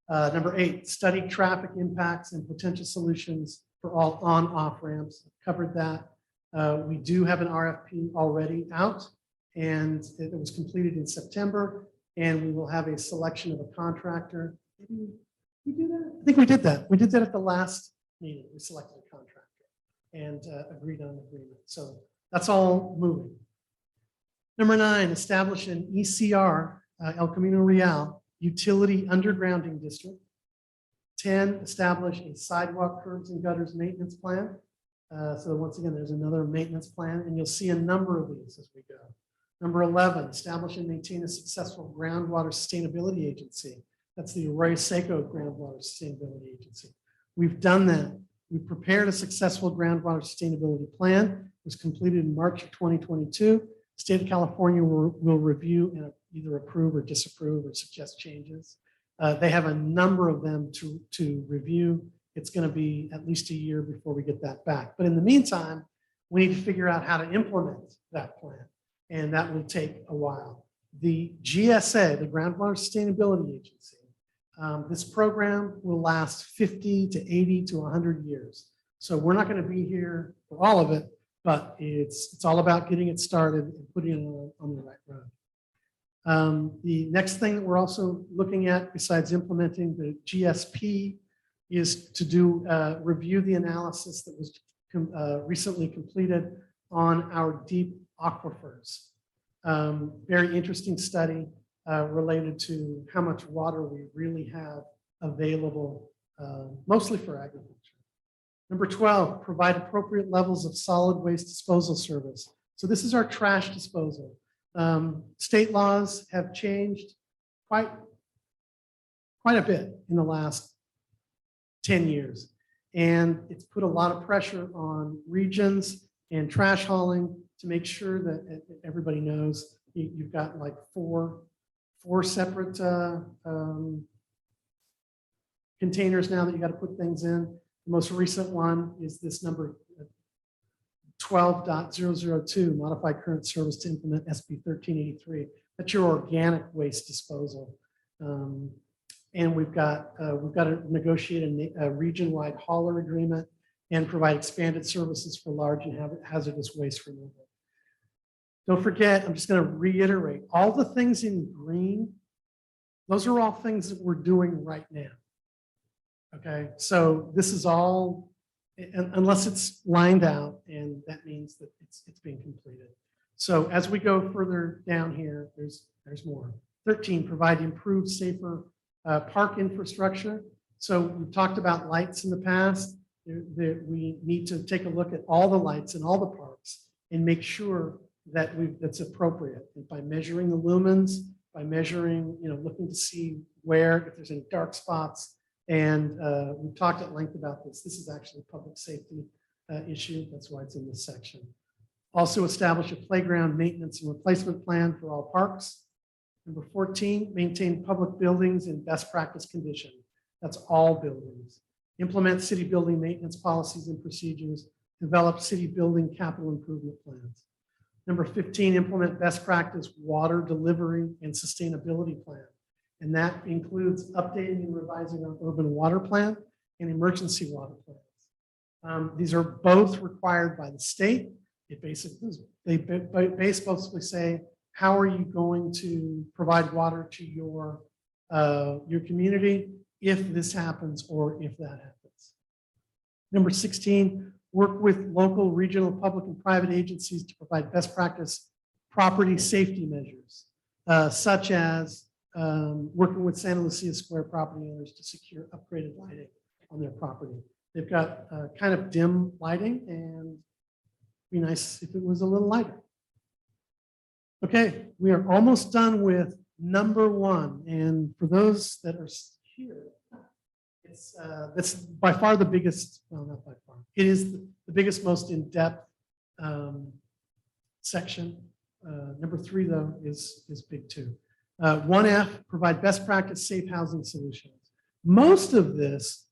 Number 8, study traffic impacts and potential solutions for all on-off ramps. I've covered that. We do have an RFP already out, and it was completed in September, and we will have a selection of a contractor. Did we do that? I think we did that. We did that at the last meeting. We selected a contractor and agreed on an agreement. So that's all moving. Number 9, establish an ECR, El Camino Real, utility undergrounding district. 10, establish a sidewalk, curbs, and gutters maintenance plan. So once again, there's another maintenance plan, and you'll see a number of these as we go. Number 11, establish and maintain a successful groundwater sustainability agency. That's the Arroyo Seco Groundwater Sustainability Agency. We've done that. We've prepared a successful groundwater sustainability plan. It was completed in March of 2022. State of California will review and either approve or disapprove or suggest changes. They have a number of them to review. It's going to be at least a year before we get that back. But in the meantime, we need to figure out how to implement that plan, and that will take a while. The GSA, the Groundwater Sustainability Agency, this program will last 50 to 80 to 100 years. So we're not going to be here for all of it, but it's all about getting it started and putting it on the right road. The next thing that we're also looking at, besides implementing the GSP, is to do review the analysis that was recently completed on our deep aquifers. Very interesting study related to how much water we really have available, mostly for agriculture. Number 12, provide appropriate levels of solid waste disposal service. So this is our trash disposal. State laws have changed quite a bit in the last 10 years. And it's put a lot of pressure on regions and trash hauling to make sure that everybody knows you've got like four separate containers now that you got to put things in. The most recent one is this number 12.002, modified current service to implement SB 1383. That's your organic waste disposal. And we've got to negotiate a region-wide hauler agreement and provide expanded services for large and hazardous waste removal. Don't forget, I'm just going to reiterate, all the things in green, those are all things that we're doing right now. Okay, so this is all, unless it's lined out, and that means that it's being completed. So as we go further down here, there's more. 13, provide improved, safer park infrastructure. So we've talked about lights in the past. We need to take a look at all the lights in all the parks and make sure that that's appropriate. And by measuring the lumens, by measuring, looking to see where, if there's any dark spots. And we've talked at length about this. This is actually a public safety issue. That's why it's in this section. Also establish a playground maintenance and replacement plan for all parks. Number 14, maintain public buildings in best practice condition. That's all buildings. Implement city building maintenance policies and procedures. Develop city building capital improvement plans. Number 15, implement best practice water delivery and sustainability plan. And that includes updating and revising our urban water plan and emergency water plans. These are both required by the state. They basically say, how are you going to provide water to your community if this happens or if that happens? Number 16, work with local, regional, public, and private agencies to provide best practice property safety measures, such as working with Santa Lucia Square property owners to secure upgraded lighting on their property. They've got kind of dim lighting, and it'd be nice if it was a little lighter. Okay, we are almost done with number 1. And for those that are here, that's by far the biggest, well, not by far. It is the biggest, most in-depth section. Number 3, though, is big too. 1F, provide best practice safe housing solutions. Most of this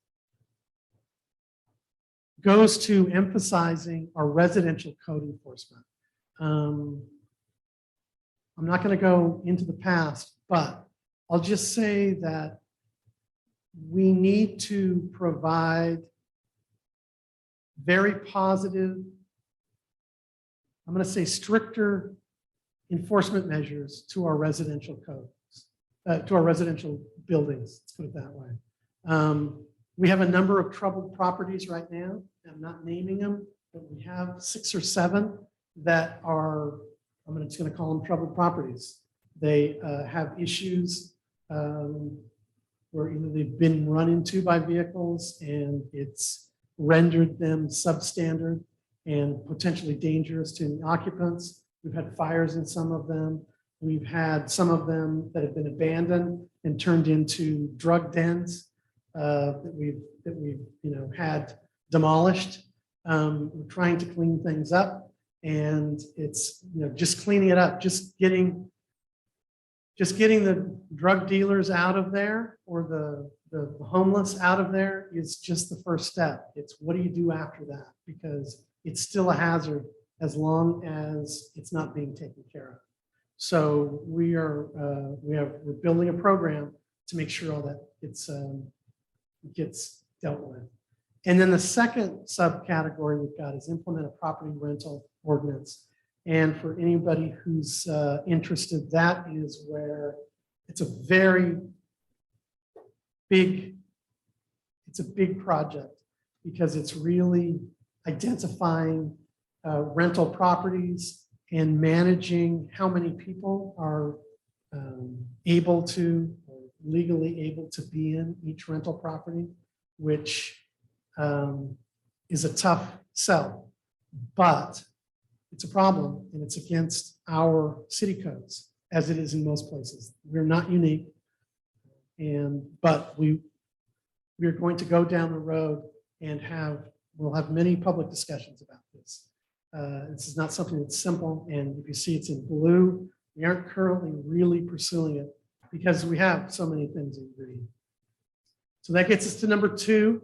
goes to emphasizing our residential code enforcement. I'm not going to go into the past, but I'll just say that we need to provide very positive, I'm going to say stricter enforcement measures to our residential codes, to our residential buildings, let's put it that way. We have a number of troubled properties right now. I'm not naming them, but we have 6 or 7 that are, I'm just going to call them troubled properties. They have issues where either they've been run into by vehicles and it's rendered them substandard and potentially dangerous to the occupants. We've had fires in some of them. We've had some of them that have been abandoned and turned into drug dens that we've had demolished. We're trying to clean things up, and it's just cleaning it up, just getting the drug dealers out of there or the homeless out of there is just the first step. It's what do you do after that, because it's still a hazard as long as it's not being taken care of. So we're building a program to make sure all that gets dealt with. And then the second subcategory we've got is implement a property rental ordinance. And for anybody who's interested, that is where it's a very big, it's a big project because it's really identifying rental properties and managing how many people are able to, or legally able to be in each rental property, which is a tough sell, but it's a problem and it's against our city codes as it is in most places. We're not unique. But we are going to go down the road and we'll have many public discussions about this. This is not something that's simple. And if you see it's in blue, we aren't currently really pursuing it because we have so many things in green. So that gets us to number 2.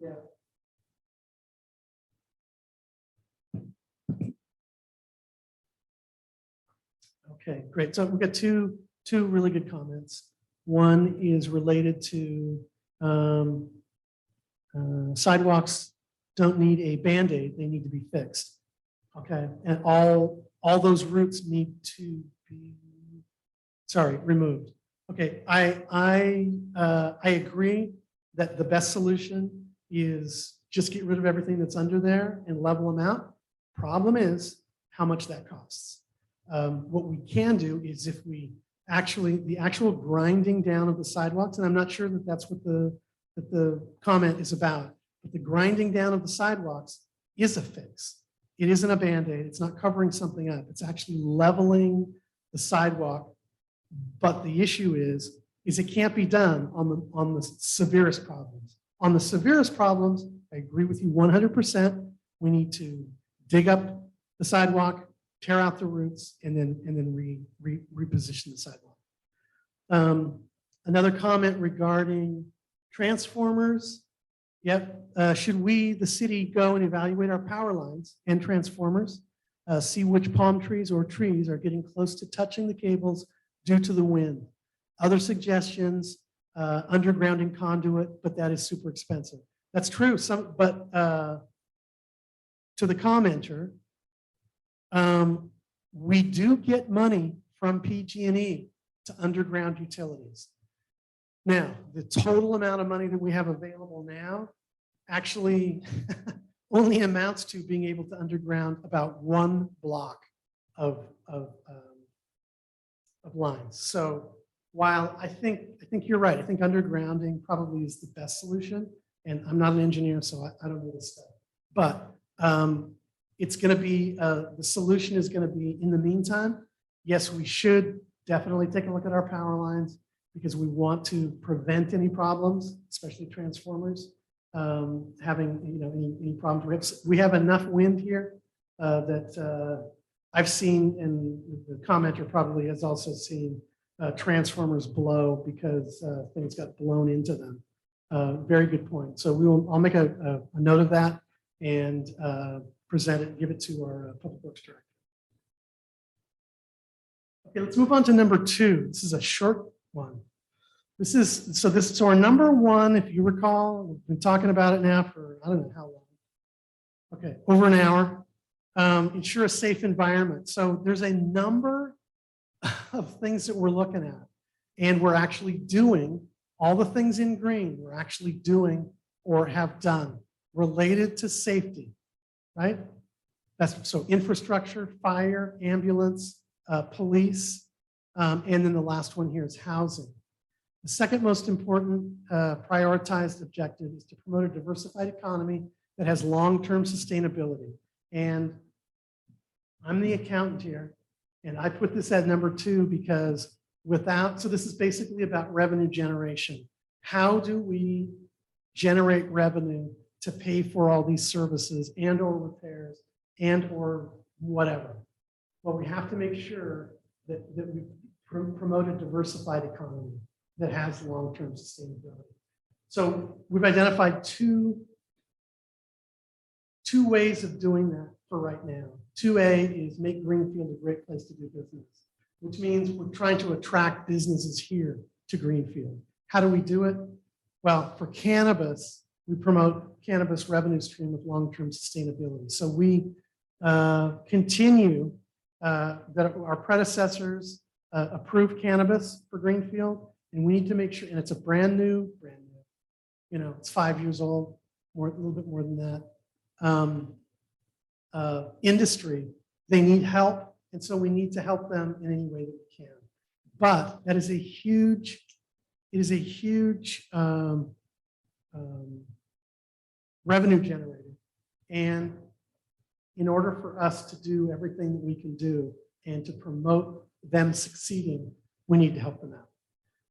Yeah. Okay, great. So we've got two really good comments. One is related to sidewalks don't need a Band-Aid, they need to be fixed. Okay, and all those routes need to be, removed. Okay, I agree that the best solution is just get rid of everything that's under there and level them out. Problem is how much that costs. What we can do is if we the actual grinding down of the sidewalks, and I'm not sure that that's what the comment is about, but the grinding down of the sidewalks is a fix. It isn't a Band-Aid. It's not covering something up. It's actually leveling the sidewalk. But the issue is it can't be done on the severest problems. On the severest problems, I agree with you 100%. We need to dig up the sidewalk, tear out the roots, and then reposition the sidewalk. Another comment regarding transformers. Yep. Should we, the city, go and evaluate our power lines and transformers, see which palm trees or trees are getting close to touching the cables due to the wind? Other suggestions, undergrounding conduit, but that is super expensive. That's true. But to the commenter, we do get money from PG&E to underground utilities. Now, the total amount of money that we have available now actually only amounts to being able to underground about 1 block of lines. So while I think you're right, I think undergrounding probably is the best solution. And I'm not an engineer, so I don't know this stuff. But it's going to be, the solution is going to be, in the meantime, yes, we should definitely take a look at our power lines because we want to prevent any problems, especially transformers, having any problems. We have enough wind here that I've seen, and the commenter probably has also seen transformers blow because things got blown into them. Very good point. So I'll make a note of that and present it, give it to our public works director. Okay, let's move on to number 2. This is a short one. So our number 1, if you recall, we've been talking about it now for I don't know how long. Okay, over an hour. Ensure a safe environment. So there's a number of things that we're looking at, and we're actually doing all the things in green. We're actually doing or have done related to safety, right? So infrastructure, fire, ambulance, police, and then the last one here is housing. The second most important prioritized objective is to promote a diversified economy that has long-term sustainability. And I'm the accountant here, and I put this at number 2 because so this is basically about revenue generation. How do we generate revenue to pay for all these services and or repairs and or whatever. But we have to make sure that we promote a diversified economy that has long-term sustainability. So we've identified two ways of doing that for right now. 2A is make Greenfield a great place to do business, which means we're trying to attract businesses here to Greenfield. How do we do it? Well, for cannabis, we promote cannabis revenue stream with long-term sustainability. So we continue that our predecessors approved cannabis for Greenfield, and we need to make sure, and it's a brand new, you know, it's 5 years old, a little bit more than that. Industry, they need help, and so we need to help them in any way that we can. But that is a huge, it is a huge revenue generator, and in order for us to do everything that we can do and to promote them succeeding, we need to help them out.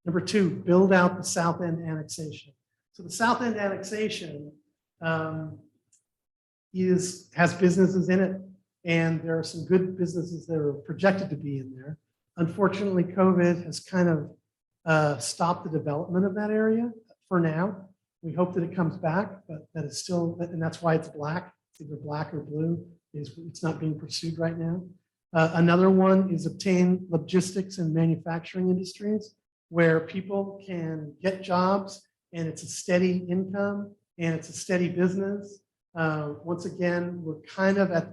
Number 2, build out the South End annexation. So the South End annexation has businesses in it, and there are some good businesses that are projected to be in there. Unfortunately, COVID has kind of stopped the development of that area for now. We hope that it comes back, but that is still, and that's why it's black. It's either black or blue. It's not being pursued right now. Another one is obtain logistics and manufacturing industries where people can get jobs and it's a steady income and it's a steady business. Once again, we're kind of at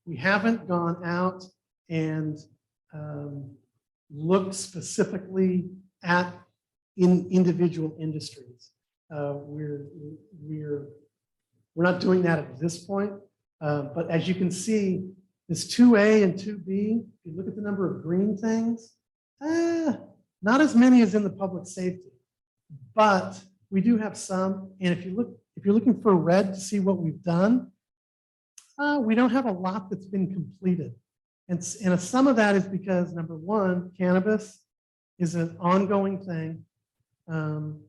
we haven't gone out and looked specifically at individual industries. We're not doing that at this point. But as you can see, this 2A and 2B, if you look at the number of green things, not as many as in the public safety, but we do have some. And if you're looking for red to see what we've done, we don't have a lot that's been completed. And some of that is because, number 1, cannabis is an ongoing thing.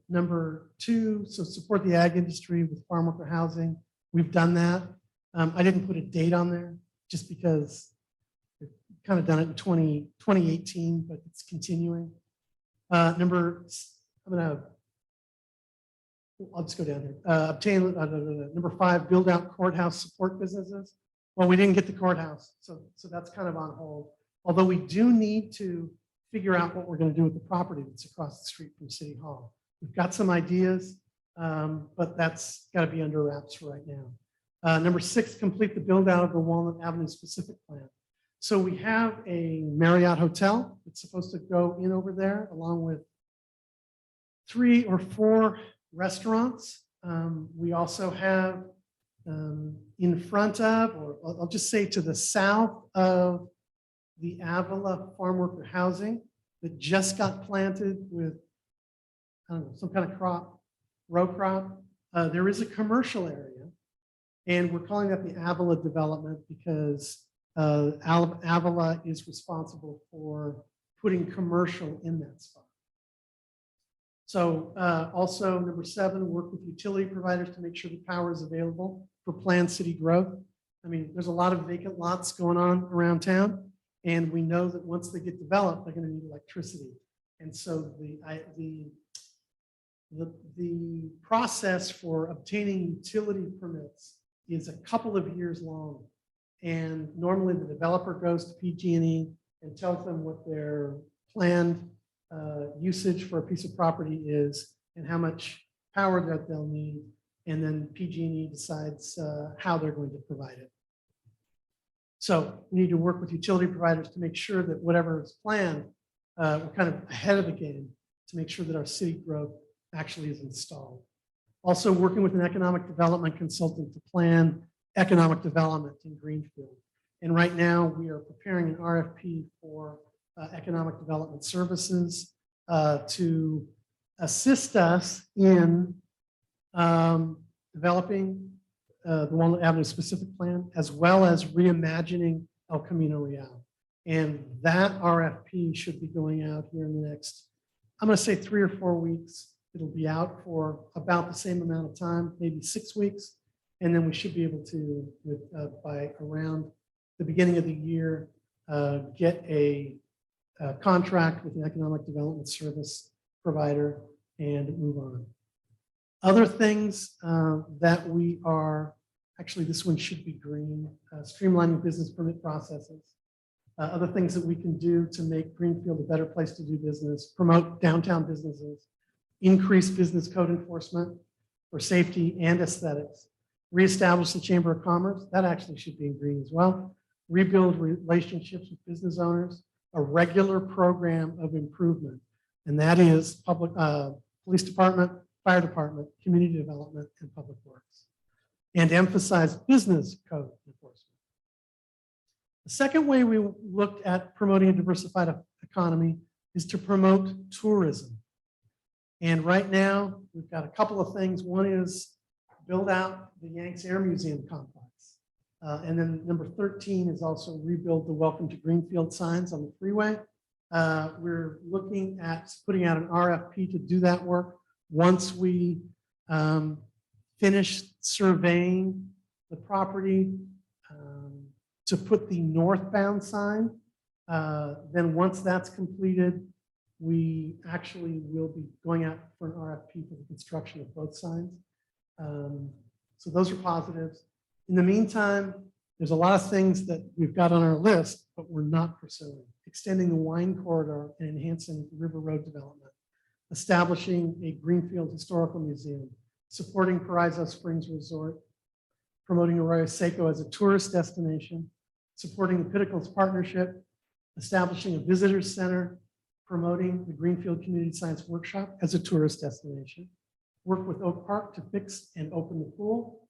Number 2, so support the ag industry with farm worker housing. We've done that. I didn't put a date on there just because we've kind of done it in 2018, but it's continuing. I'll just go down here. Obtain, number 5, build out courthouse support businesses. Well, we didn't get the courthouse, so that's kind of on hold. Although we do need to figure out what we're going to do with the property that's across the street from City Hall. We've got some ideas, but that's got to be under wraps for right now. Number 6, complete the build out of the Walnut Avenue specific plan. So we have a Marriott hotel that's supposed to go in over there along with 3 or 4 restaurants. We also have in front of, or I'll just say to the south of the Avila farm worker housing that just got planted with, I don't know, some kind of crop, row crop. There is a commercial area. And we're calling that the Avila development because Avila is responsible for putting commercial in that spot. So also number 7, work with utility providers to make sure the power is available for planned city growth. I mean, there's a lot of vacant lots going on around town, and we know that once they get developed, they're going to need electricity. And so the process for obtaining utility permits is a couple of years long. And normally the developer goes to PG&E and tells them what their planned usage for a piece of property is and how much power that they'll need. And then PG&E decides how they're going to provide it. So we need to work with utility providers to make sure that whatever is planned, we're kind of ahead of the game to make sure that our city growth actually is installed. Also working with an economic development consultant to plan economic development in Greenfield. And right now we are preparing an RFP for economic development services to assist us in developing the Walnut Avenue specific plan, as well as reimagining El Camino Real. And that RFP should be going out here in the next, I'm going to say 3 or 4 weeks. It'll be out for about the same amount of time, maybe 6 weeks. And then we should be able to, by around the beginning of the year, get a contract with an economic development service provider and move on. Other things that we are, actually this one should be green, streamlining business permit processes. Other things that we can do to make Greenfield a better place to do business, promote downtown businesses, increase business code enforcement for safety and aesthetics, reestablish the Chamber of Commerce, that actually should be in green as well, rebuild relationships with business owners, a regular program of improvement, and that is public, police department, fire department, community development, and public works, and emphasize business code enforcement. The second way we looked at promoting a diversified economy is to promote tourism. And right now, we've got a couple of things. One is build out the Yanks Air Museum complex. And then number 13 is also rebuild the Welcome to Greenfield signs on the freeway. We're looking at putting out an RFP to do that work once we finish surveying the property to put the northbound sign. Then once that's completed, we actually will be going out for an RFP for the construction of both signs. So those are positives. In the meantime, there's a lot of things that we've got on our list, but we're not pursuing. Extending the wine corridor and enhancing River Road development, establishing a Greenfield Historical Museum, supporting Paraiso Springs Resort, promoting Arroyo Seco as a tourist destination, supporting the Pinnacles Partnership, establishing a visitors center, promoting the Greenfield Community Science Workshop as a tourist destination, work with Oak Park to fix and open the pool.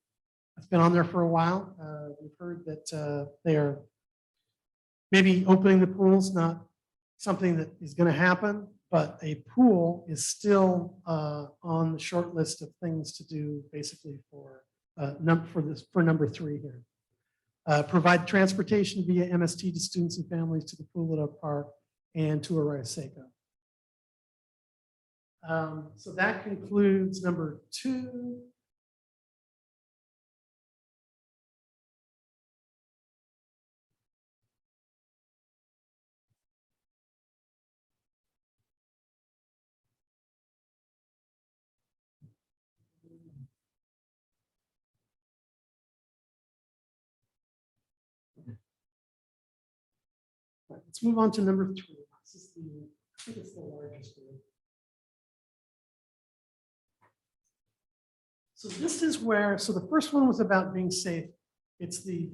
It's been on there for a while. We've heard that they are maybe opening the pool's not something that is going to happen, but a pool is still on the short list of things to do, basically for number 3 here. Provide transportation via MST to students and families to the pool at Oak Park and to Arroyo Seco. So that concludes number 2. Right, let's move on to number 3. This is I think it's the largest group. So this is where, so the first one was about being safe. It's the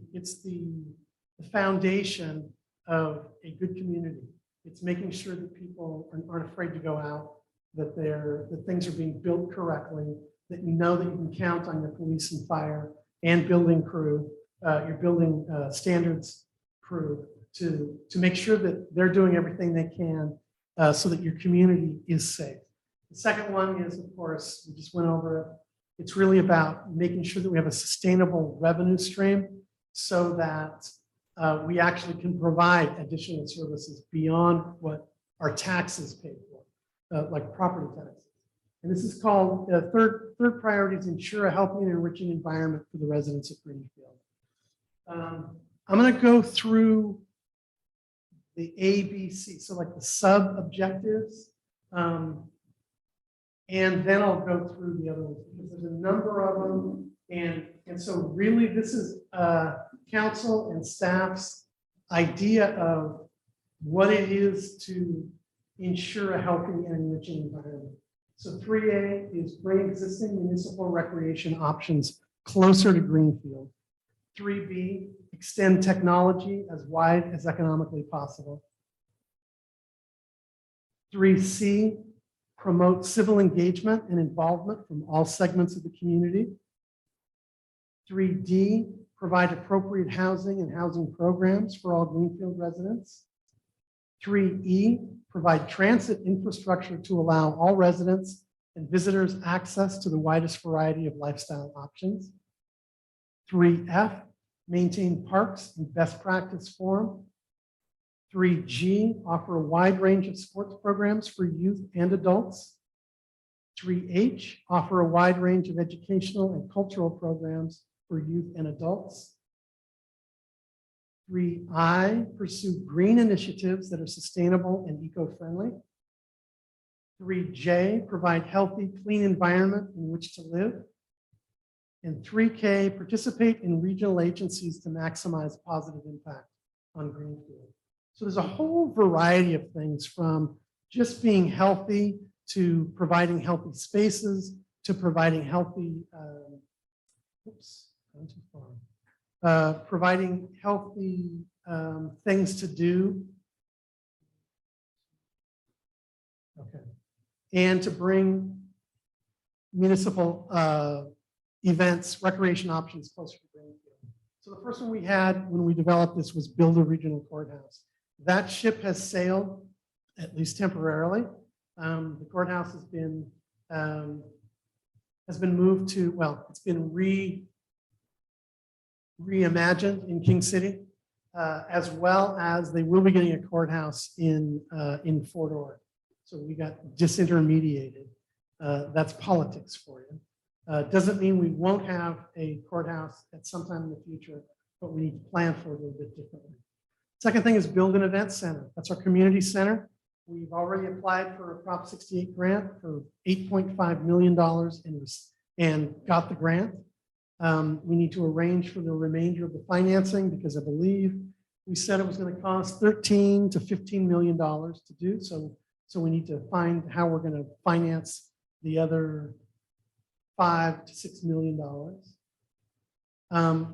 foundation of a good community. It's making sure that people aren't afraid to go out, that things are being built correctly, that you know that you can count on your police and fire and building crew, your building standards crew to make sure that they're doing everything they can so that your community is safe. The second one is, of course, we just went over it. It's really about making sure that we have a sustainable revenue stream so that we actually can provide additional services beyond what our taxes pay for, like property taxes. And this is called third priority is ensure a healthy and enriching environment for the residents of Greenfield. I'm going to go through the ABC, so like the sub objectives. And then I'll go through the other ones because there's a number of them. And so really this is council and staff's idea of what it is to ensure a healthy and enriching environment. So 3A is bring existing municipal recreation options closer to Greenfield. 3B, extend technology as wide as economically possible. 3C, promote civil engagement and involvement from all segments of the community. 3D, provide appropriate housing and housing programs for all Greenfield residents. 3E, provide transit infrastructure to allow all residents and visitors access to the widest variety of lifestyle options. 3F, maintain parks in best practice form. 3G, offer a wide range of sports programs for youth and adults. 3H, offer a wide range of educational and cultural programs for youth and adults. 3I, pursue green initiatives that are sustainable and eco-friendly. 3J, provide healthy, clean environment in which to live. And 3K, participate in regional agencies to maximize positive impact on Greenfield. So there's a whole variety of things, from just being healthy to providing healthy spaces to providing healthy, gone too far. Providing healthy things to do. Okay. And to bring municipal events, recreation options closer to Greenfield. So the first one we had when we developed this was build a regional courthouse. That ship has sailed, at least temporarily. The courthouse has been moved to, well, it's been reimagined in King City, as well as they will be getting a courthouse in Fort Ord. So we got disintermediated. That's politics for you. Doesn't mean we won't have a courthouse at some time in the future, but we need to plan for it a little bit differently. Second thing is build an event center. That's our community center. We've already applied for a Prop 68 grant for $8.5 million and got the grant. We need to arrange for the remainder of the financing because I believe we said it was going to cost $13 to $15 million to do. So we need to find how we're going to finance the other $5 to $6 million.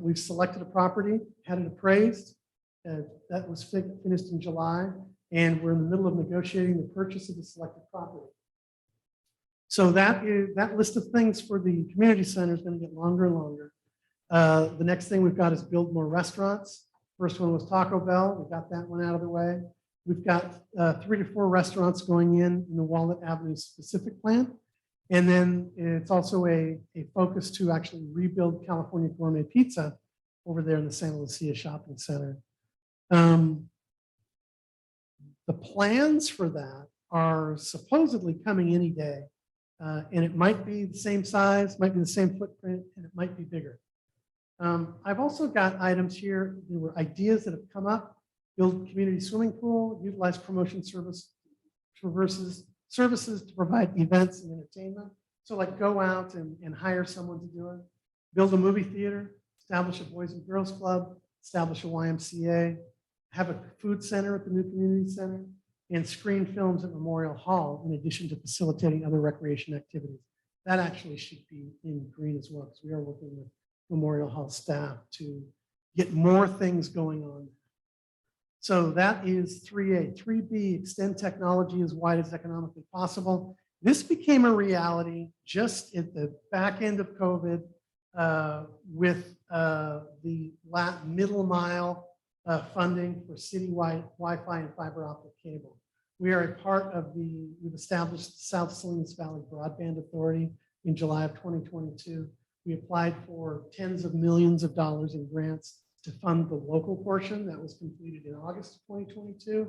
We've selected a property, had it appraised. That was finished in July, and we're in the middle of negotiating the purchase of the selected property. So that list of things for the community center is going to get longer and longer. The next thing we've got is build more restaurants. First one was Taco Bell. We got that one out of the way. We've got 3 to 4 restaurants going in the Walnut Avenue specific plan. And then it's also a focus to actually rebuild California Gourmet Pizza over there in the Santa Lucia Shopping Center. The plans for that are supposedly coming any day. And it might be the same size, might be the same footprint, and it might be bigger. I've also got items here. There were ideas that have come up. Build community swimming pool, utilize promotion services to provide events and entertainment. So like go out and hire someone to do it. Build a movie theater, establish a Boys and Girls Club, establish a YMCA, have a food center at the new community center, and screen films at Memorial Hall in addition to facilitating other recreation activities. That actually should be in green as well, because we are working with Memorial Hall staff to get more things going on. So that is 3A. 3B, extend technology as wide as economically possible. This became a reality just at the back end of COVID with the middle mile funding for citywide Wi-Fi and fiber optic cable. We are a part of we've established the South Salinas Valley Broadband Authority in July of 2022. We applied for tens of millions of dollars in grants to fund the local portion. That was completed in August of 2022.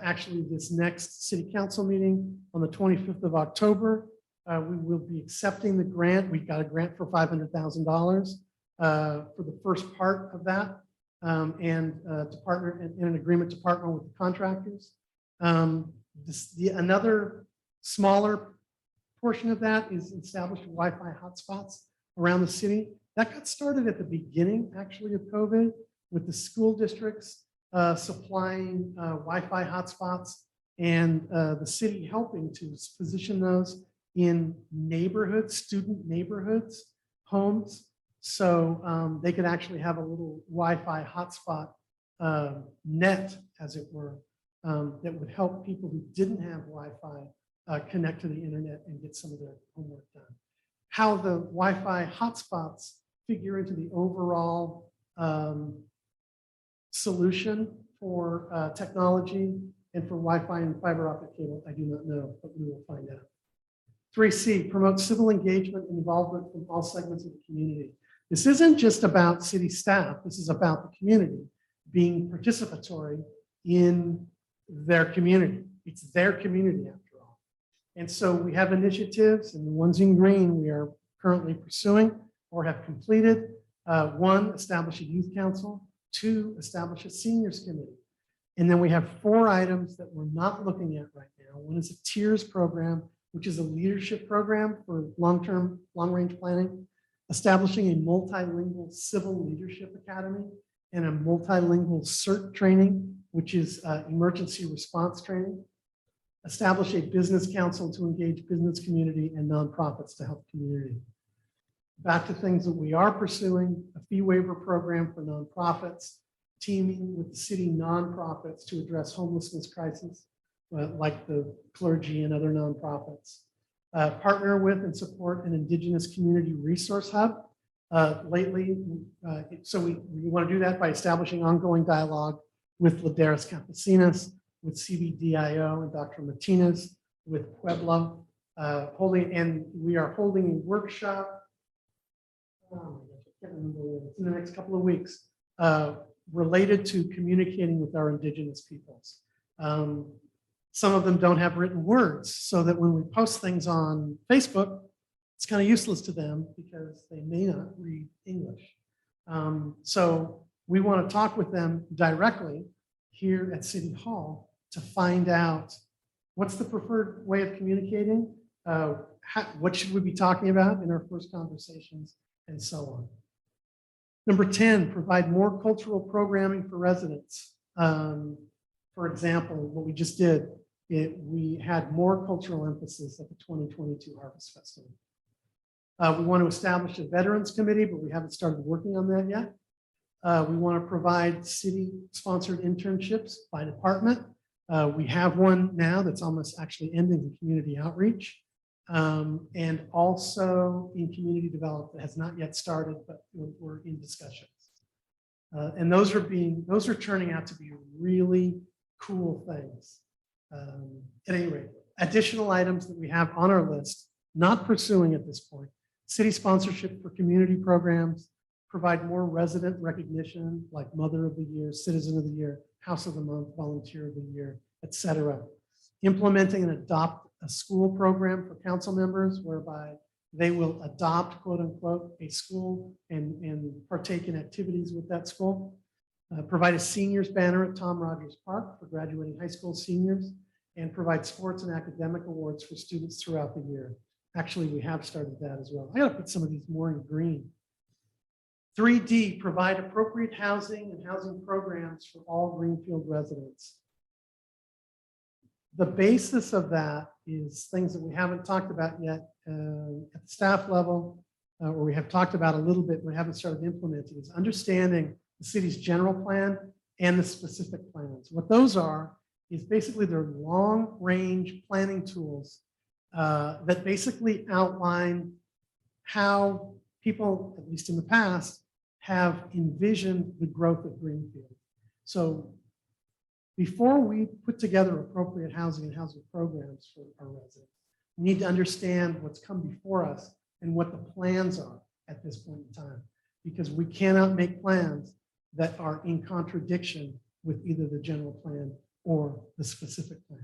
Actually, this next city council meeting on the 25th of October, we will be accepting the grant. We've got a grant for $500,000 for the first part of that, and to partner in an agreement to partner with the contractors. Another smaller portion of that is established Wi-Fi hotspots around the city. That got started at the beginning, actually, of COVID, with the school districts supplying Wi-Fi hotspots and the city helping to position those in neighborhoods, student neighborhoods, homes. So they could actually have a little Wi-Fi hotspot net, as it were, that would help people who didn't have Wi-Fi connect to the internet and get some of their homework done. How the Wi-Fi hotspots figure into the overall solution for technology and for Wi-Fi and fiber optic cable, I do not know, but we will find out. 3C, promote civil engagement and involvement from all segments of the community. This isn't just about city staff. This is about the community being participatory in their community. It's their community after all. And so we have initiatives, and the ones in green we are currently pursuing or have completed One, establish a youth council. Two, establish a seniors committee. And then we have 4 items that we're not looking at right now. One is a TIERS program, which is a leadership program for long-term, long-range planning, establishing a multilingual civil leadership academy and a multilingual CERT training, which is emergency response training, establish a business council to engage business community and nonprofits to help community. Back to things that we are pursuing, a fee waiver program for nonprofits, teaming with the city nonprofits to address homelessness crisis, like the clergy and other nonprofits. Partner with and support an Indigenous community resource hub. Lately, so we want to do that by establishing ongoing dialogue with Laderas Campesinas, with CBDIO and Dr. Martinez, with Pueblo, we are holding a workshop. Oh my gosh, I can't remember when. It's in the next couple of weeks, related to communicating with our Indigenous peoples. Some of them don't have written words, so that when we post things on Facebook, it's kind of useless to them because they may not read English. So we want to talk with them directly here at City Hall to find out what's the preferred way of communicating, what should we be talking about in our first conversations, and so on. Number 10, provide more cultural programming for residents. For example, what we just did, we had more cultural emphasis at the 2022 Harvest Festival. We want to establish a veterans committee, but we haven't started working on that yet. We want to provide city-sponsored internships by department. We have one now that's almost actually ending in community outreach. And also in community development that has not yet started, but we're in discussions. And those are turning out to be really cool things. At any rate, additional items that we have on our list, not pursuing at this point: city sponsorship for community programs, provide more resident recognition like Mother of the Year, Citizen of the Year, House of the Month, Volunteer of the Year, etc. Implementing and adopt a school program for council members whereby they will adopt, quote unquote, a school and partake in activities with that school. Provide a seniors banner at Tom Rogers Park for graduating high school seniors, and provide sports and academic awards for students throughout the year. Actually, we have started that as well. I gotta put some of these more in green. 3D, provide appropriate housing and housing programs for all Greenfield residents. The basis of that is things that we haven't talked about yet at the staff level, or we have talked about a little bit, we haven't started implementing, is understanding the city's general plan and the specific plans. What those are is basically they're long-range planning tools that basically outline how people, at least in the past, have envisioned the growth of Greenfield. So before we put together appropriate housing and housing programs for our residents, we need to understand what's come before us and what the plans are at this point in time, because we cannot make plans that are in contradiction with either the general plan or the specific plans.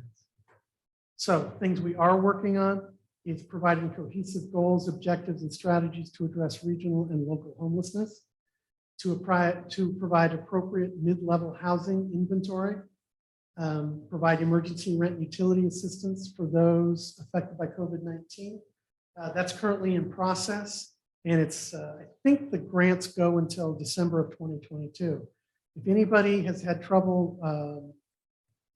So things we are working on is providing cohesive goals, objectives, and strategies to address regional and local homelessness, to provide appropriate mid-level housing inventory, provide emergency rent utility assistance for those affected by COVID-19. That's currently in process. And it's, I think the grants go until December of 2022. If anybody has had trouble,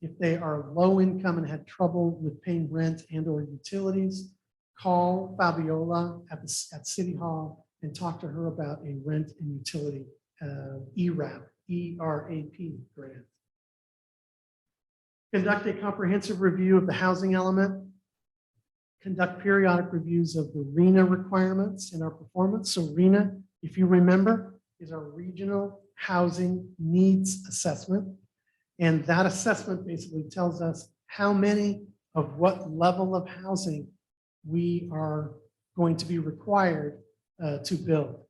if they are low income and had trouble with paying rent and or utilities, call Fabiola at City Hall and talk to her about a rent and utility ERAP, E-R-A-P grant. Conduct a comprehensive review of the housing element. Conduct periodic reviews of the RHNA requirements in our performance. So RHNA, if you remember, is our Regional Housing Needs Assessment. And that assessment basically tells us how many of what level of housing we are going to be required to build.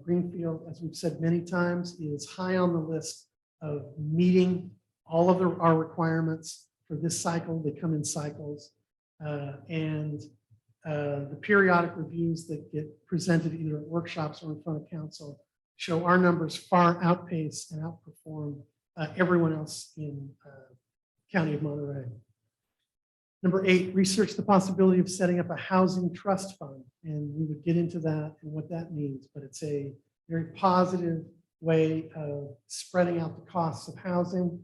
Greenfield, as we've said many times, is high on the list of meeting all of our requirements for this cycle. They come in cycles. And The periodic reviews that get presented either at workshops or in front of council show our numbers far outpace and outperform everyone else in County of Monterey. Number 8, research the possibility of setting up a housing trust fund. And we would get into that and what that means, but it's a very positive way of spreading out the costs of housing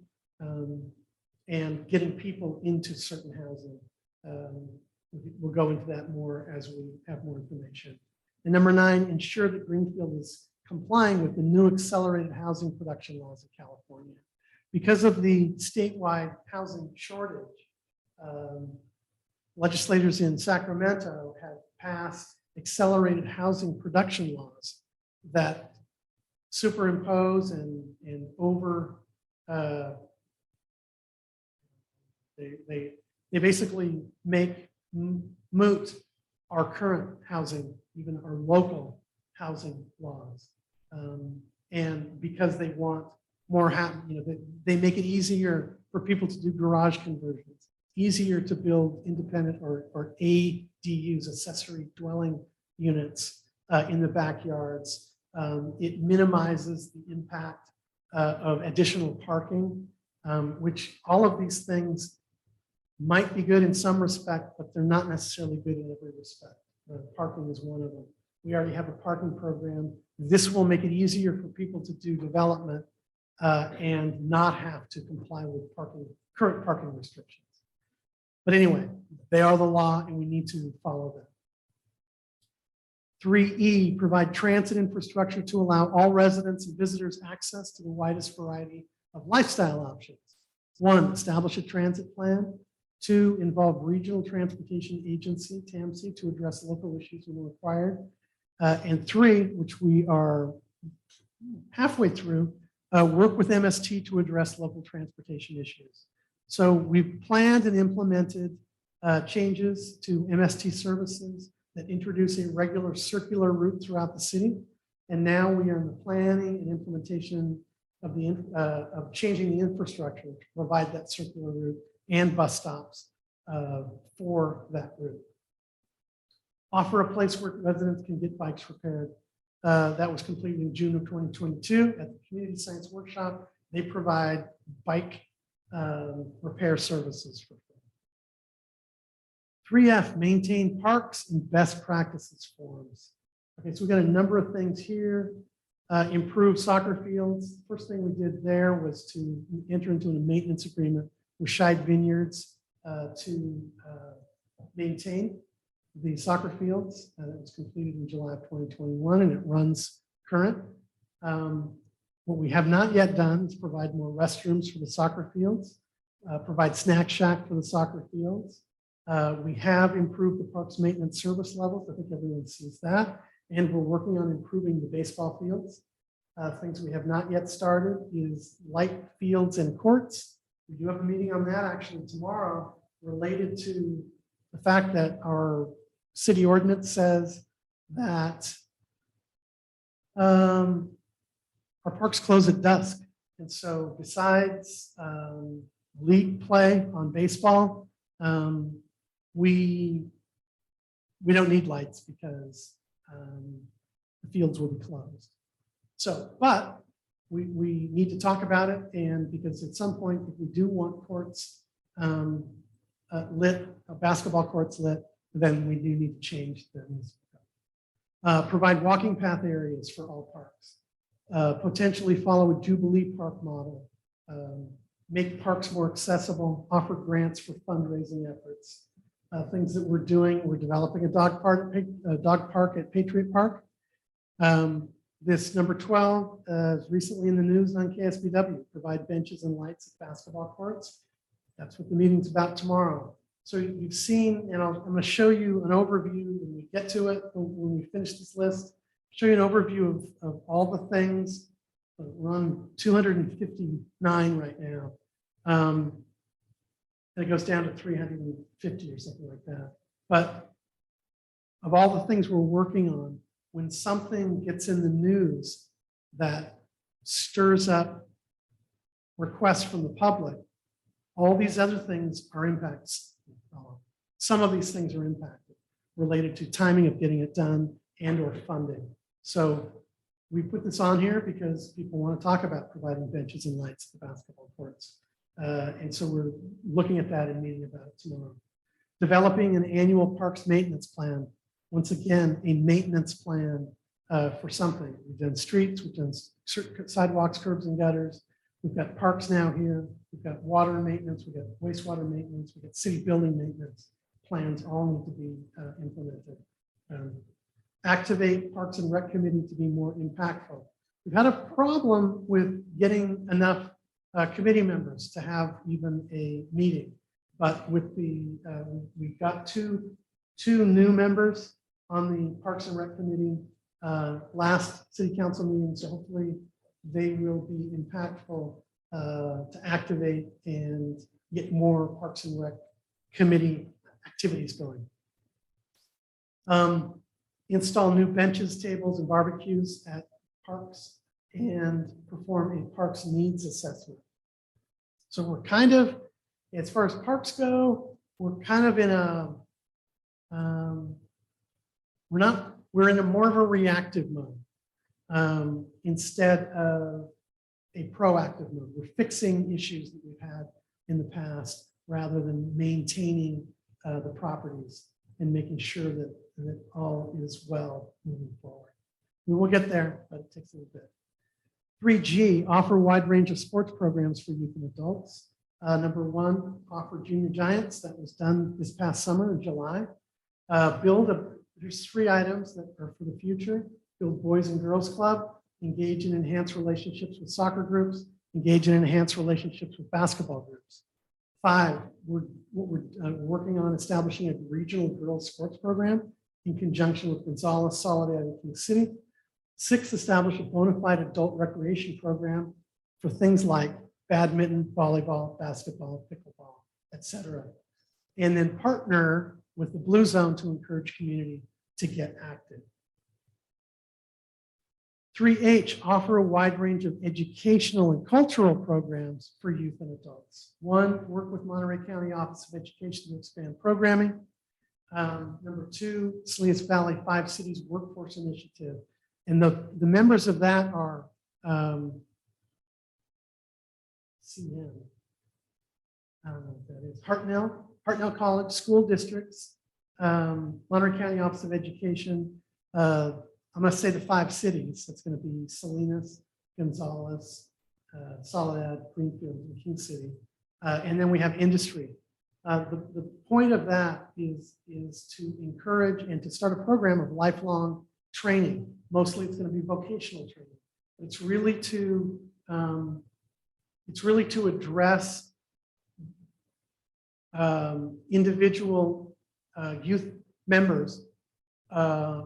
and getting people into certain housing. We'll go into that more as we have more information. And number 9, ensure that Greenfield is complying with the new accelerated housing production laws of California. Because of the statewide housing shortage, legislators in Sacramento have passed accelerated housing production laws that superimpose and over they basically make moot our current housing, even our local housing laws. And because they want more, they make it easier for people to do garage conversions, easier to build independent or ADUs, accessory dwelling units in the backyards. It minimizes the impact of additional parking, which all of these things might be good in some respect, but they're not necessarily good in every respect. Parking is one of them. We already have a parking program. This will make it easier for people to do development and not have to comply with current parking restrictions. But anyway, they are the law and we need to follow them. 3E, provide transit infrastructure to allow all residents and visitors access to the widest variety of lifestyle options. 1, establish a transit plan. 2, involve Regional Transportation Agency, TAMC, to address local issues when required. And 3, which we are halfway through, work with MST to address local transportation issues. So we've planned and implemented changes to MST services that introduce a regular circular route throughout the city. And now we are in the planning and implementation of changing the infrastructure to provide that circular route and bus stops for that route. Offer a place where residents can get bikes repaired. That was completed in June of 2022 at the Community Science Workshop. They provide bike repair services for free. 3F, maintain parks and best practices forums. Okay, so we've got a number of things here. Improve soccer fields. First thing we did there was to enter into a maintenance agreement with Scheid Vineyards to maintain the soccer fields. That was completed in July of 2021 and it runs current. What we have not yet done is provide more restrooms for the soccer fields, provide snack shack for the soccer fields. We have improved the parks maintenance service levels. I think everyone sees that. And we're working on improving the baseball fields. Things we have not yet started is light fields and courts. We do have a meeting on that actually tomorrow related to the fact that our city ordinance says that our parks close at dusk. And so besides league play on baseball, we don't need lights because the fields will be closed. So, but we need to talk about it, and because at some point, if we do want courts lit, basketball courts lit, then we do need to change things. Provide walking path areas for all parks. Potentially follow a Jubilee Park model. Make parks more accessible. Offer grants for fundraising efforts. Things that we're doing, we're developing a dog park at Patriot Park. This number 12 is recently in the news on KSBW. Provide benches and lights at basketball courts. That's what the meeting's about tomorrow. So you've seen, and I'm going to show you an overview when we get to it, when we finish this list, show you an overview of all the things. We're on 259 right now. And it goes down to 350 or something like that. But of all the things we're working on, when something gets in the news that stirs up requests from the public, all these other things are impacts. Some of these things are impacted. related to timing of getting it done and or funding. So we put this on here because people want to talk about providing benches and lights at the basketball courts. And so we're looking at that and meeting about it tomorrow. Developing an annual parks maintenance plan. Once again, a maintenance plan for something. We've done streets, we've done sidewalks, curbs and gutters. We've got parks now here. We've got water maintenance. We've got wastewater maintenance. We've got city building maintenance plans all need to be implemented. Activate Parks and Rec Committee to be more impactful. We've had a problem with getting enough committee members to have even a meeting, but with the we've got two new members on the Parks and Rec Committee last city council meeting, so hopefully they will be impactful to activate and get more Parks and Rec Committee activities going. Install new benches, tables, and barbecues at parks and perform a parks needs assessment. So we're kind of, as far as parks go, we're kind of in a, we're in a more of a reactive mode instead of a proactive mode. We're fixing issues that we've had in the past rather than maintaining the properties and making sure that all is well moving forward. We will get there, but it takes a little bit. 3G, offer a wide range of sports programs for youth and adults. Number one, offer Junior Giants. That was done this past summer in July. There's 3 items that are for the future. Build Boys and Girls Club, engage in enhanced relationships with soccer groups, engage in enhanced relationships with basketball groups. 5, we're working on establishing a regional girls sports program in conjunction with Gonzales, Soledad, and King City. 6, establish a bona fide adult recreation program for things like badminton, volleyball, basketball, pickleball, etc. And then partner with the Blue Zone to encourage community to get active. 3H, offer a wide range of educational and cultural programs for youth and adults. 1, work with Monterey County Office of Education to expand programming. Number 2, Salinas Valley 5 Cities Workforce Initiative. And the members of that are CN. I don't know what that is. Hartnell College School Districts, Monterey County Office of Education. I'm going to say the 5 cities. That's going to be Salinas, Gonzales, Soledad, Greenfield, and King City. And then we have industry. The point of that is to encourage and to start a program of lifelong training. Mostly it's going to be vocational training. It's really to address individual youth members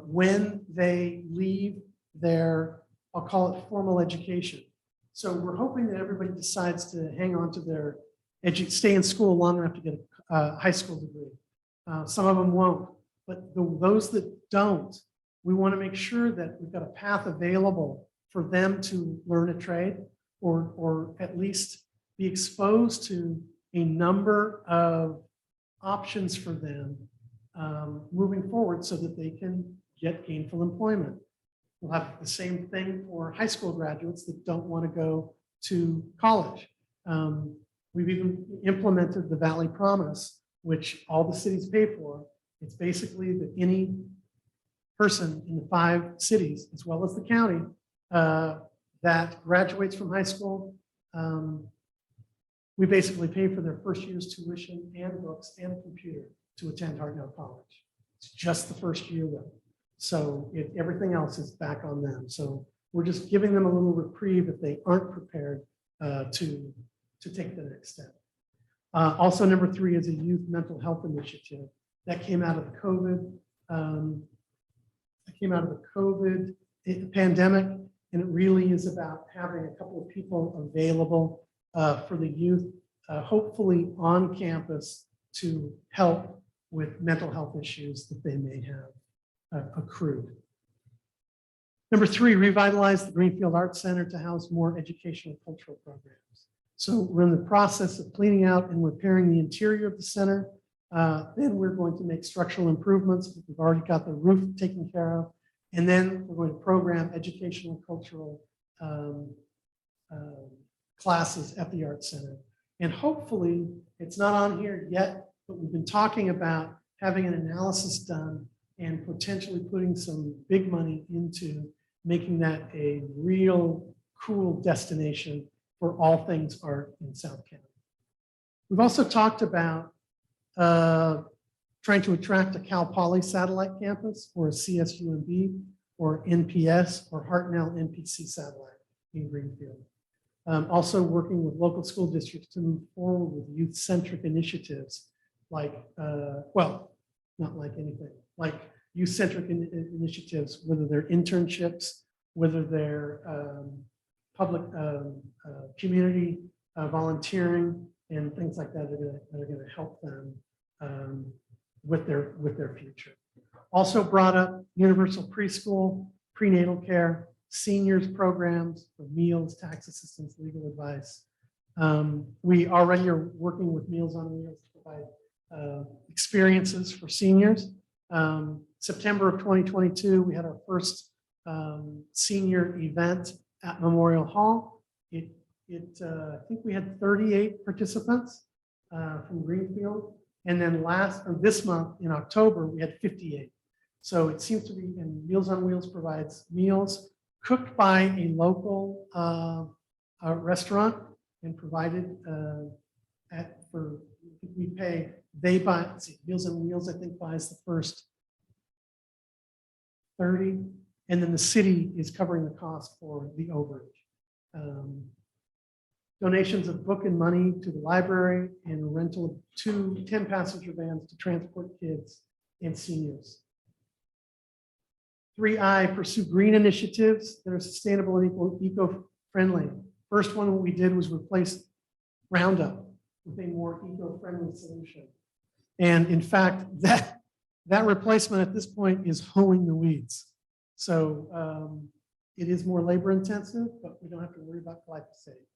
when they leave their, I'll call it formal education. So we're hoping that everybody decides to hang on to their stay in school long enough to get a high school degree. Some of them won't, but those that don't, we want to make sure that we've got a path available for them to learn a trade or at least be exposed to a number of options for them moving forward so that they can get gainful employment. We'll have the same thing for high school graduates that don't want to go to college. We've even implemented the Valley Promise, which all the cities pay for. It's basically that any person in the 5 cities, as well as the county, that graduates from high school, we basically pay for their first year's tuition and books and a computer to attend Hartnell College. It's just the first year though. So everything else is back on them. So we're just giving them a little reprieve if they aren't prepared to take the next step. Also, number 3 is a youth mental health initiative that came out of the COVID. Pandemic, and it really is about having a couple of people available for the youth, hopefully on campus, to help with mental health issues that they may have accrued. Number 3, revitalize the Greenfield Arts Center to house more educational and cultural programs. So we're in the process of cleaning out and repairing the interior of the center. Then we're going to make structural improvements. We've already got the roof taken care of. And then we're going to program educational and cultural classes at the Art Center. And hopefully, it's not on here yet, but we've been talking about having an analysis done and potentially putting some big money into making that a real cool destination for all things art in South County. We've also talked about trying to attract a Cal Poly satellite campus or a CSUMB or NPS or Hartnell NPC satellite in Greenfield. Also working with local school districts to move forward with youth-centric initiatives like, well, not like anything, like youth-centric initiatives, whether they're internships, whether they're public community volunteering and things like that that are going to help them with their future. Also brought up universal preschool, prenatal care, seniors programs for meals, tax assistance, legal advice. We already are working with Meals on Wheels to provide experiences for seniors. September of 2022, we had our first senior event at Memorial Hall. I think we had 38 participants from Greenfield. And then this month in October, we had 58. So it seems to be, and Meals on Wheels provides meals cooked by a local restaurant and provided we pay, they buy, Meals on Wheels, I think, buys the first 30, and then the city is covering the cost for the overage. Donations of book and money to the library and a rental of 2 10-passenger vans to transport kids and seniors. 3I, pursue green initiatives that are sustainable and eco-friendly. First one we did was replace Roundup with a more eco-friendly solution. And in fact, that replacement at this point is hoeing the weeds. So it is more labor intensive, but we don't have to worry about glyphosate.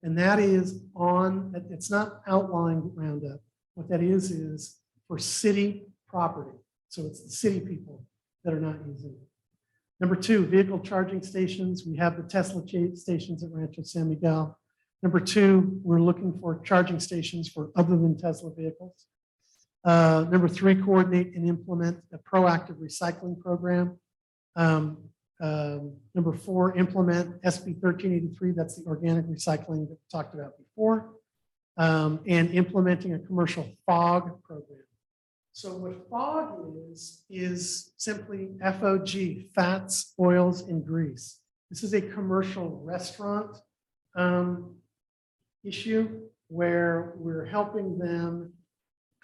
And that is it's not outlying Roundup. What that is for city property. So it's the city people that are not using it. Number 2, vehicle charging stations. We have the Tesla stations at Rancho San Miguel. Number 2, we're looking for charging stations for other than Tesla vehicles. Number 3, coordinate and implement a proactive recycling program. Number 4, implement SB 1383. That's the organic recycling that we talked about before. And implementing a commercial FOG program. So what FOG is simply FOG, fats, oils, and grease. This is a commercial restaurant issue where we're helping them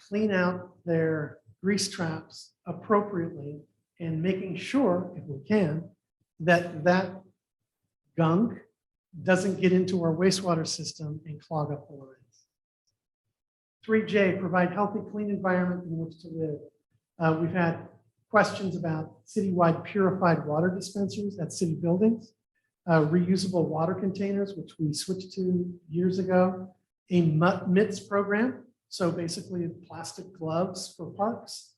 clean out their grease traps appropriately and making sure, if we can, that gunk doesn't get into our wastewater system and clog up the lines. 3J, provide healthy, clean environment in which to live. We've had questions about citywide purified water dispensers at city buildings, reusable water containers, which we switched to years ago, a MITS program, so basically plastic gloves for parks,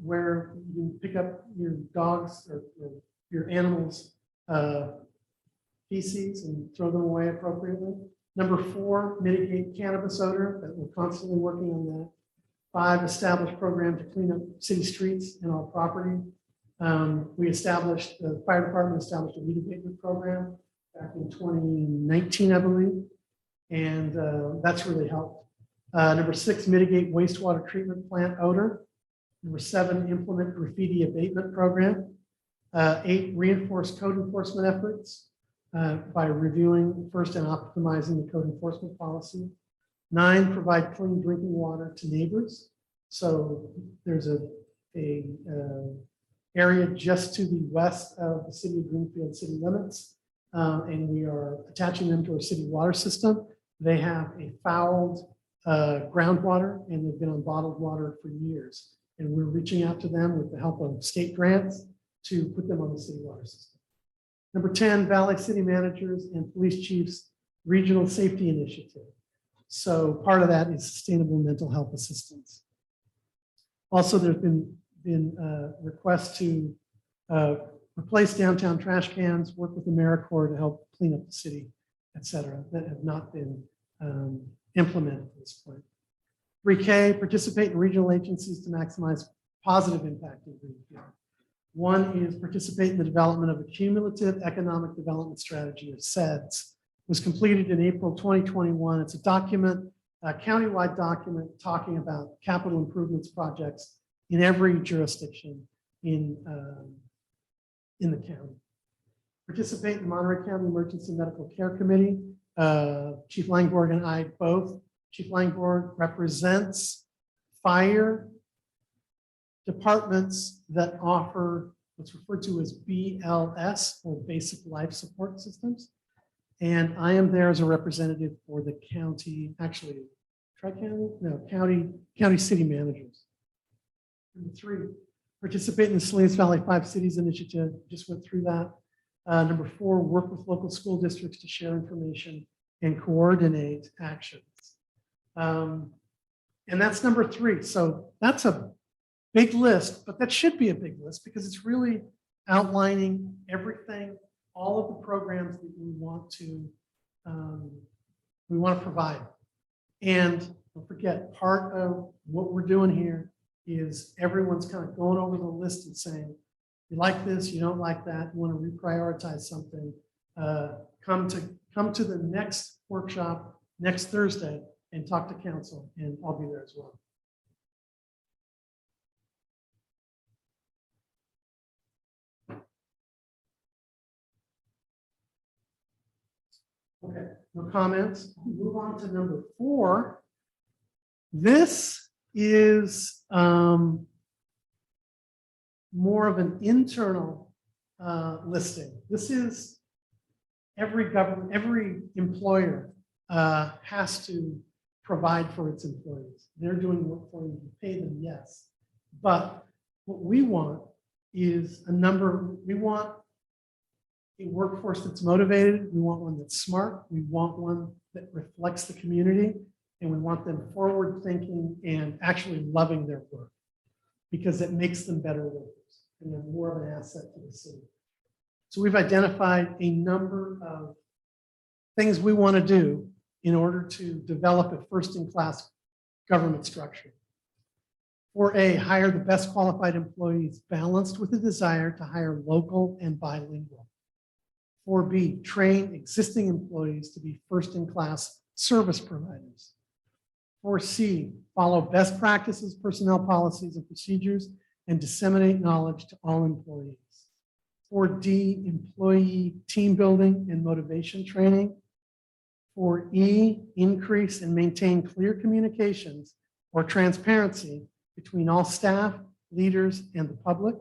where you pick up your dogs or your animals' feces and throw them away appropriately. Number 4, mitigate cannabis odor, that we're constantly working on that. 5, establish program to clean up city streets and all property. The fire department established a weed abatement program back in 2019, I believe, and that's really helped. Number 6, mitigate wastewater treatment plant odor. Number 7, implement graffiti abatement program. 8, reinforce code enforcement efforts by reviewing first and optimizing the code enforcement policy. 9, provide clean drinking water to neighbors. So there's a area just to the west of the city of Greenfield city limits, and we are attaching them to our city water system. They have a fouled groundwater, and they've been on bottled water for years. And we're reaching out to them with the help of state grants to put them on the city water system. Number 10, Valley City Managers and Police Chiefs Regional Safety Initiative. So part of that is sustainable mental health assistance. Also, there's been requests to replace downtown trash cans, work with AmeriCorps to help clean up the city, et cetera, that have not been implemented at this point. 3K, participate in regional agencies to maximize positive impact in Greenfield. One is participate in the development of a cumulative economic development strategy, or CEDS. Was completed in April 2021. It's a document, a countywide document talking about capital improvements projects in every jurisdiction in the county. Participate in the Monterey County Emergency Medical Care Committee. Chief Langborg and I both. Chief Langborg represents fire departments that offer what's referred to as BLS, or Basic Life Support Systems. And I am there as a representative for the county, actually, Tri-County? No, county city managers. Number 3, participate in the Salinas Valley 5 Cities Initiative. Just went through that. Number 4, work with local school districts to share information and coordinate actions. And that's number 3. So that's a big list, but that should be a big list because it's really outlining everything, all of the programs that we want to provide. And don't forget, part of what we're doing here is everyone's kind of going over the list and saying, you like this, you don't like that, you want to reprioritize something, come to the next workshop next Thursday and talk to council, and I'll be there as well. Okay, no comments. Move on to number 4. This is more of an internal listing. This is every employer has to provide for its employees. They're doing work for you, you pay them, yes. But what we want is we want a workforce that's motivated. We want one that's smart. We want one that reflects the community, and we want them forward thinking and actually loving their work, because it makes them better workers and they're more of an asset to the city. So we've identified a number of things we want to do in order to develop a first-in-class government structure. 4A, hire the best qualified employees balanced with a desire to hire local and bilingual. 4B, train existing employees to be first-in-class service providers. 4C, follow best practices, personnel policies, and procedures, and disseminate knowledge to all employees. 4D, employee team building and motivation training. 4E, increase and maintain clear communications or transparency between all staff, leaders, and the public.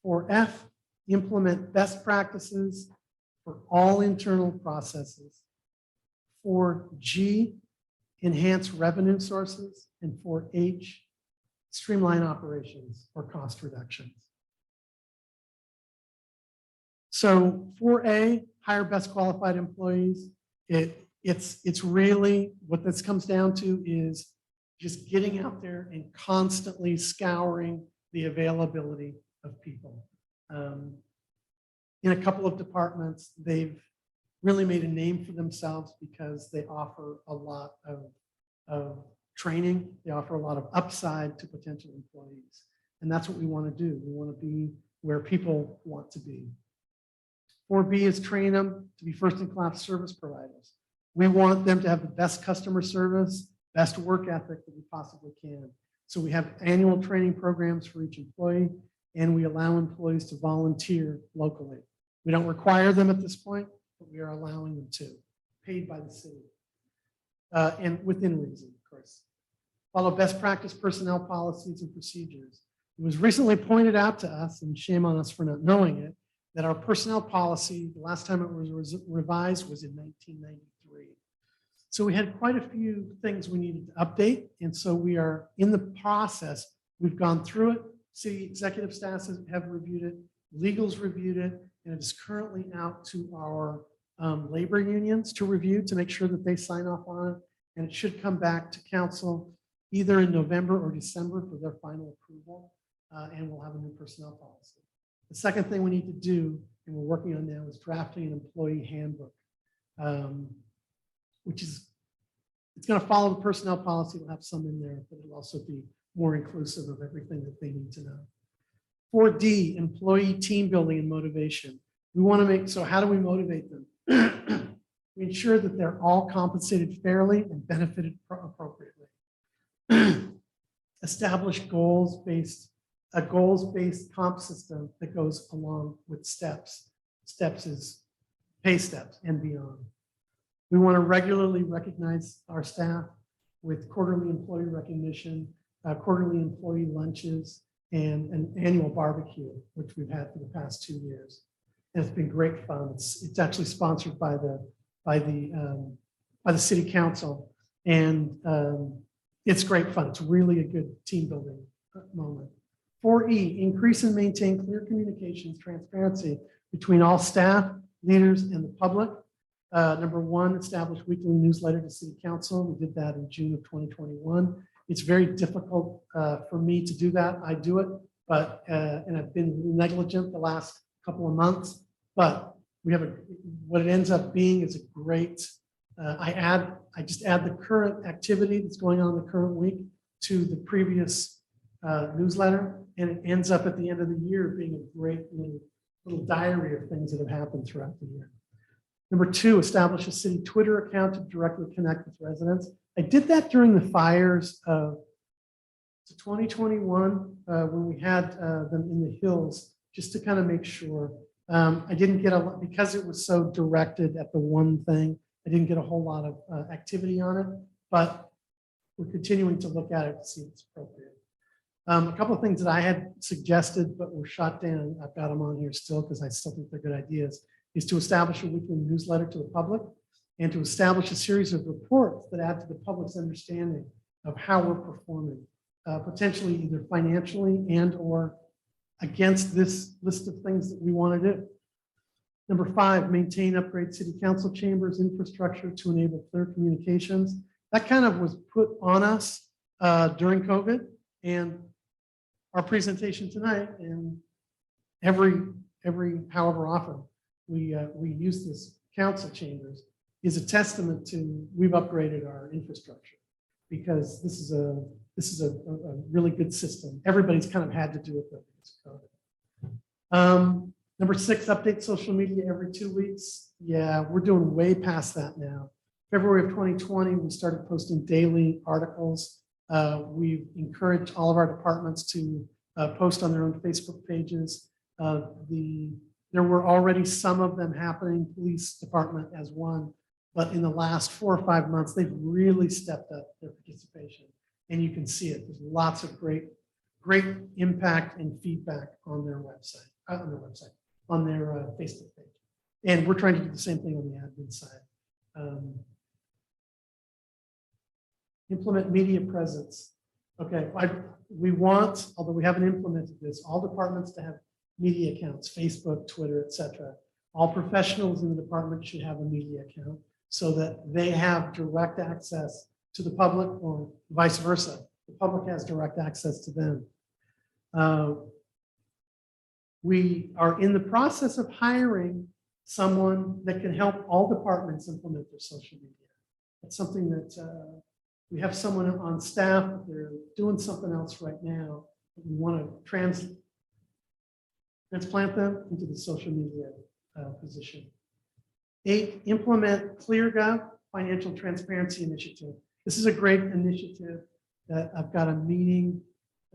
4F, implement best practices for all internal processes. 4G, enhance revenue sources. And 4H, streamline operations or cost reductions. So 4A, hire best qualified employees. It's really what this comes down to is just getting out there and constantly scouring the availability of people. In a couple of departments, they've really made a name for themselves because they offer a lot of training. They offer a lot of upside to potential employees. And that's what we want to do. We want to be where people want to be. 4B is train them to be first-in-class service providers. We want them to have the best customer service, best work ethic that we possibly can. So we have annual training programs for each employee, and we allow employees to volunteer locally. We don't require them at this point, but we are allowing them to, paid by the city, and within reason, of course. Follow best practice personnel policies and procedures. It was recently pointed out to us, and shame on us for not knowing it, that our personnel policy, the last time it was revised was in 1993. So we had quite a few things we needed to update. And so we are in the process. We've gone through it. City executive staff have reviewed it. Legal's reviewed it. And it is currently out to our labor unions to review to make sure that they sign off on it. And it should come back to council either in November or December for their final approval, and we'll have a new personnel policy. The second thing we need to do, and we're working on now, is drafting an employee handbook, which is, it's going to follow the personnel policy. We'll have some in there, but it'll also be more inclusive of everything that they need to know. 4D, employee team building and motivation. We want to make, so how do we motivate them? We ensure that they're all compensated fairly and benefited appropriately. Establish a goals-based comp system that goes along with steps. Steps is pay steps and beyond. We want to regularly recognize our staff with quarterly employee recognition, quarterly employee lunches, and an annual barbecue, which we've had for the past 2 years. And it's been great fun. It's actually sponsored by the city council, and it's great fun. It's really a good team building moment. 4E, increase and maintain clear communications, transparency between all staff, leaders, and the public. Number 1, establish weekly newsletter to city council. We did that in June of 2021. It's very difficult for me to do that. I do it, but and I've been negligent the last couple of months. But we have what it ends up being is a great. I just add the current activity that's going on the current week to the previous newsletter, and it ends up at the end of the year being a great little diary of things that have happened throughout the year. Number 2, establish a city Twitter account to directly connect with residents. I did that during the fires of 2021 when we had them in the hills, just to kind of make sure. I didn't get a lot, because it was so directed at the one thing, I didn't get a whole lot of activity on it, but we're continuing to look at it to see if it's appropriate. A couple of things that I had suggested but were shot down, I've got them on here still because I still think they're good ideas, is to establish a weekly newsletter to the public and to establish a series of reports that add to the public's understanding of how we're performing, potentially either financially and or against this list of things that we want to do. Number 5, maintain, upgrade city council chambers infrastructure to enable clear communications. That kind of was put on us during COVID, and our presentation tonight and every however often we use this council chambers is a testament to we've upgraded our infrastructure, because this is a really good system. Everybody's kind of had to do it though because of COVID. Number 6, update social media every 2 weeks. Yeah, we're doing way past that now. February of 2020, we started posting daily articles. We've encouraged all of our departments to post on their own Facebook pages. There were already some of them happening, police department as one, but in the last 4 or 5 months, they've really stepped up their participation. And you can see it. There's lots of great impact and feedback on their website, on their Facebook page. And we're trying to do the same thing on the admin side. Implement media presence. Okay, we want, although we haven't implemented this, all departments to have media accounts, Facebook, Twitter, etc. All professionals in the department should have a media account so that they have direct access to the public, or vice versa. The public has direct access to them. We are in the process of hiring someone that can help all departments implement their social media. That's something that we have someone on staff, but they're doing something else right now. We want to transplant them into the social media position. 8, implement ClearGov Financial Transparency Initiative. This is a great initiative that I've got a meeting.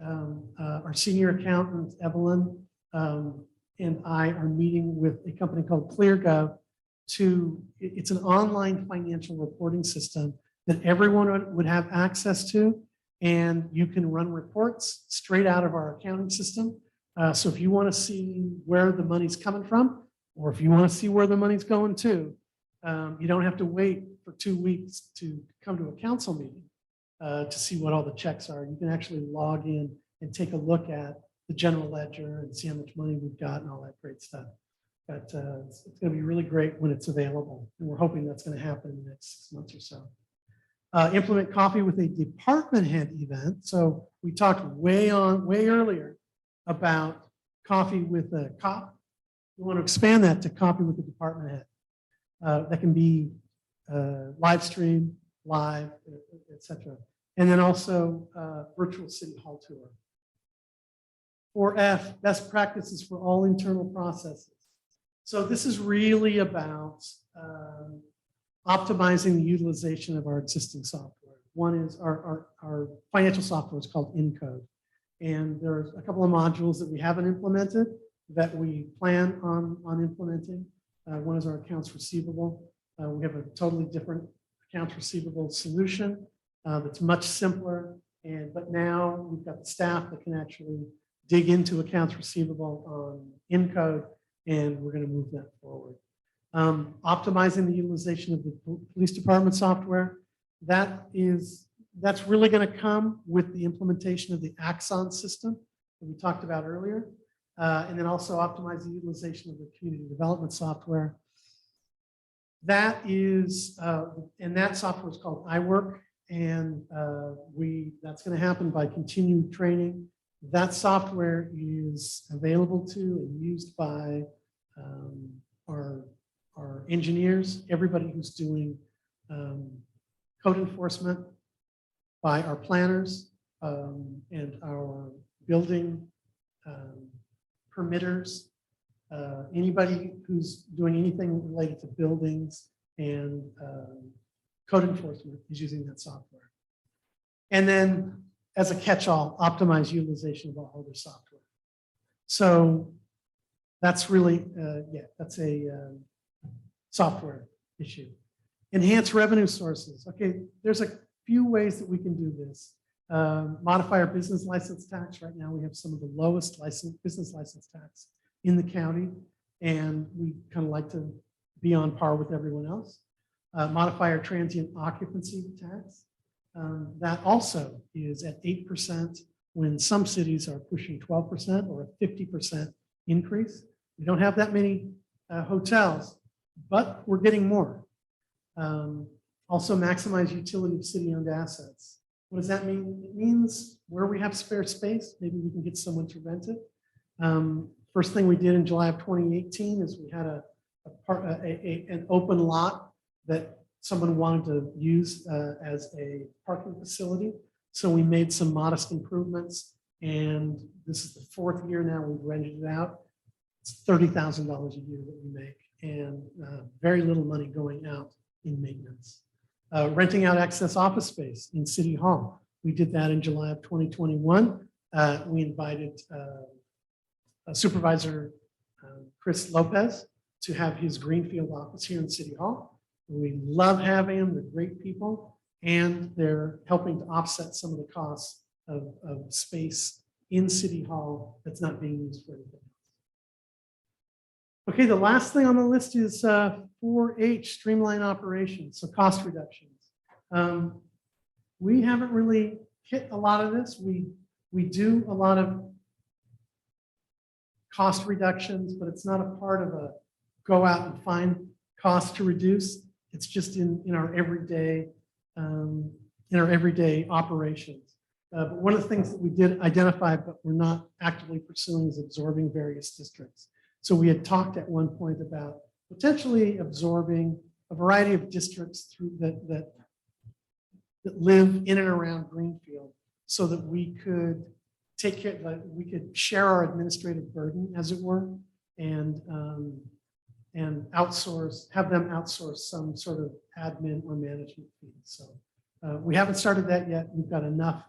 Our senior accountant, Evelyn, and I are meeting with a company called ClearGov it's an online financial reporting system that everyone would have access to, and you can run reports straight out of our accounting system. So if you want to see where the money's coming from, or if you want to see where the money's going to, you don't have to wait for 2 weeks to come to a council meeting to see what all the checks are. You can actually log in and take a look at the general ledger and see how much money we've got and all that great stuff. But it's going to be really great when it's available. And we're hoping that's going to happen in the next 6 months or so. Implement coffee with a department head event. So we talked way earlier about coffee with a cop. We want to expand that to coffee with the department head. That can be live stream, live, etc. And then also virtual city hall tour. 4F, best practices for all internal processes. So this is really about optimizing the utilization of our existing software. One is our financial software is called Encode. And there's a couple of modules that we haven't implemented that we plan on implementing. One is our accounts receivable. We have a totally different accounts receivable solution that's much simpler. But now we've got the staff that can actually dig into accounts receivable on Encode, and we're going to move that forward. Optimizing the utilization of the police department software. That's really going to come with the implementation of the Axon system that we talked about earlier. And then also optimize the utilization of the community development software. That is, and that software is called iWork, and that's going to happen by continued training. That software is available to and used by our engineers, everybody who's doing code enforcement, by our planners and our building permitters, anybody who's doing anything related to buildings and code enforcement is using that software. And then as a catch-all, optimize utilization of all other software. So that's really, that's a software issue. Enhance revenue sources. Okay, there's a few ways that we can do this. Modify our business license tax. Right now, we have some of the lowest business license tax in the county, and we kind of like to be on par with everyone else. Modify our transient occupancy tax. That also is at 8% when some cities are pushing 12% or a 50% increase. We don't have that many hotels, but we're getting more. Also maximize utility of city-owned assets. What does that mean? It means where we have spare space, maybe we can get someone to rent it. First thing we did in July of 2018 is we had an open lot that someone wanted to use as a parking facility. So we made some modest improvements, and this is the 4th year now we've rented it out. It's $30,000 a year that we make, and very little money going out in maintenance. Renting out excess office space in City Hall. We did that in July of 2021. We invited Supervisor Chris Lopez to have his Greenfield office here in City Hall. We love having them. They're great people, and they're helping to offset some of the costs of space in City Hall that's not being used for anything else. Okay, the last thing on the list is 4H, streamline operations, so cost reductions. We haven't really hit a lot of this. We do a lot of cost reductions, but it's not a part of a go out and find cost to reduce. It's just in our everyday operations. But one of the things that we did identify, but we're not actively pursuing, is absorbing various districts. So we had talked at one point about potentially absorbing a variety of districts that live in and around Greenfield, so that we could take care, we could share our administrative burden, as it were, and have them outsource some sort of admin or management fee. So we haven't started that yet. We've got enough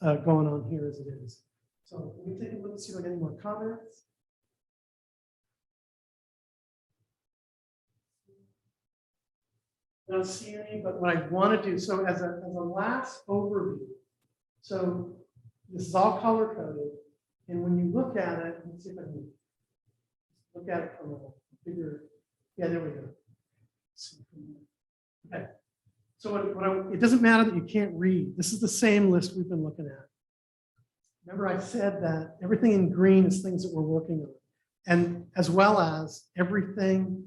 going on here as it is. So let me take a look and see if I get any more comments. Don't see any, but what I want to do, so as a last overview, so this is all color coded, and when you look at it, let's see if I can look at it from a bigger, yeah, there we go. Okay, so it doesn't matter that you can't read. This is the same list we've been looking at. Remember, I said that everything in green is things that we're working on, and as well as everything.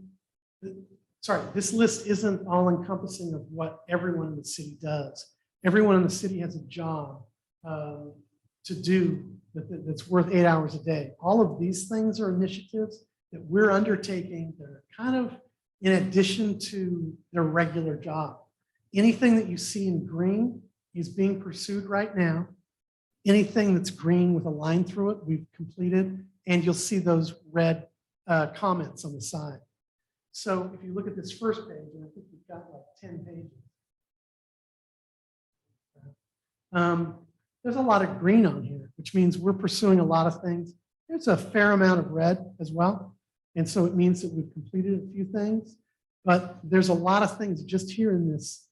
sorry, this list isn't all encompassing of what everyone in the city does. Everyone in the city has a job to do that's worth 8 hours a day. All of these things are initiatives that we're undertaking that are kind of in addition to their regular job. Anything that you see in green is being pursued right now. Anything that's green with a line through it, we've completed, and you'll see those red comments on the side. So if you look at this first page, and I think we've got like 10 pages. There's a lot of green on here, which means we're pursuing a lot of things. There's a fair amount of red as well. And so it means that we've completed a few things, but there's a lot of things just here in this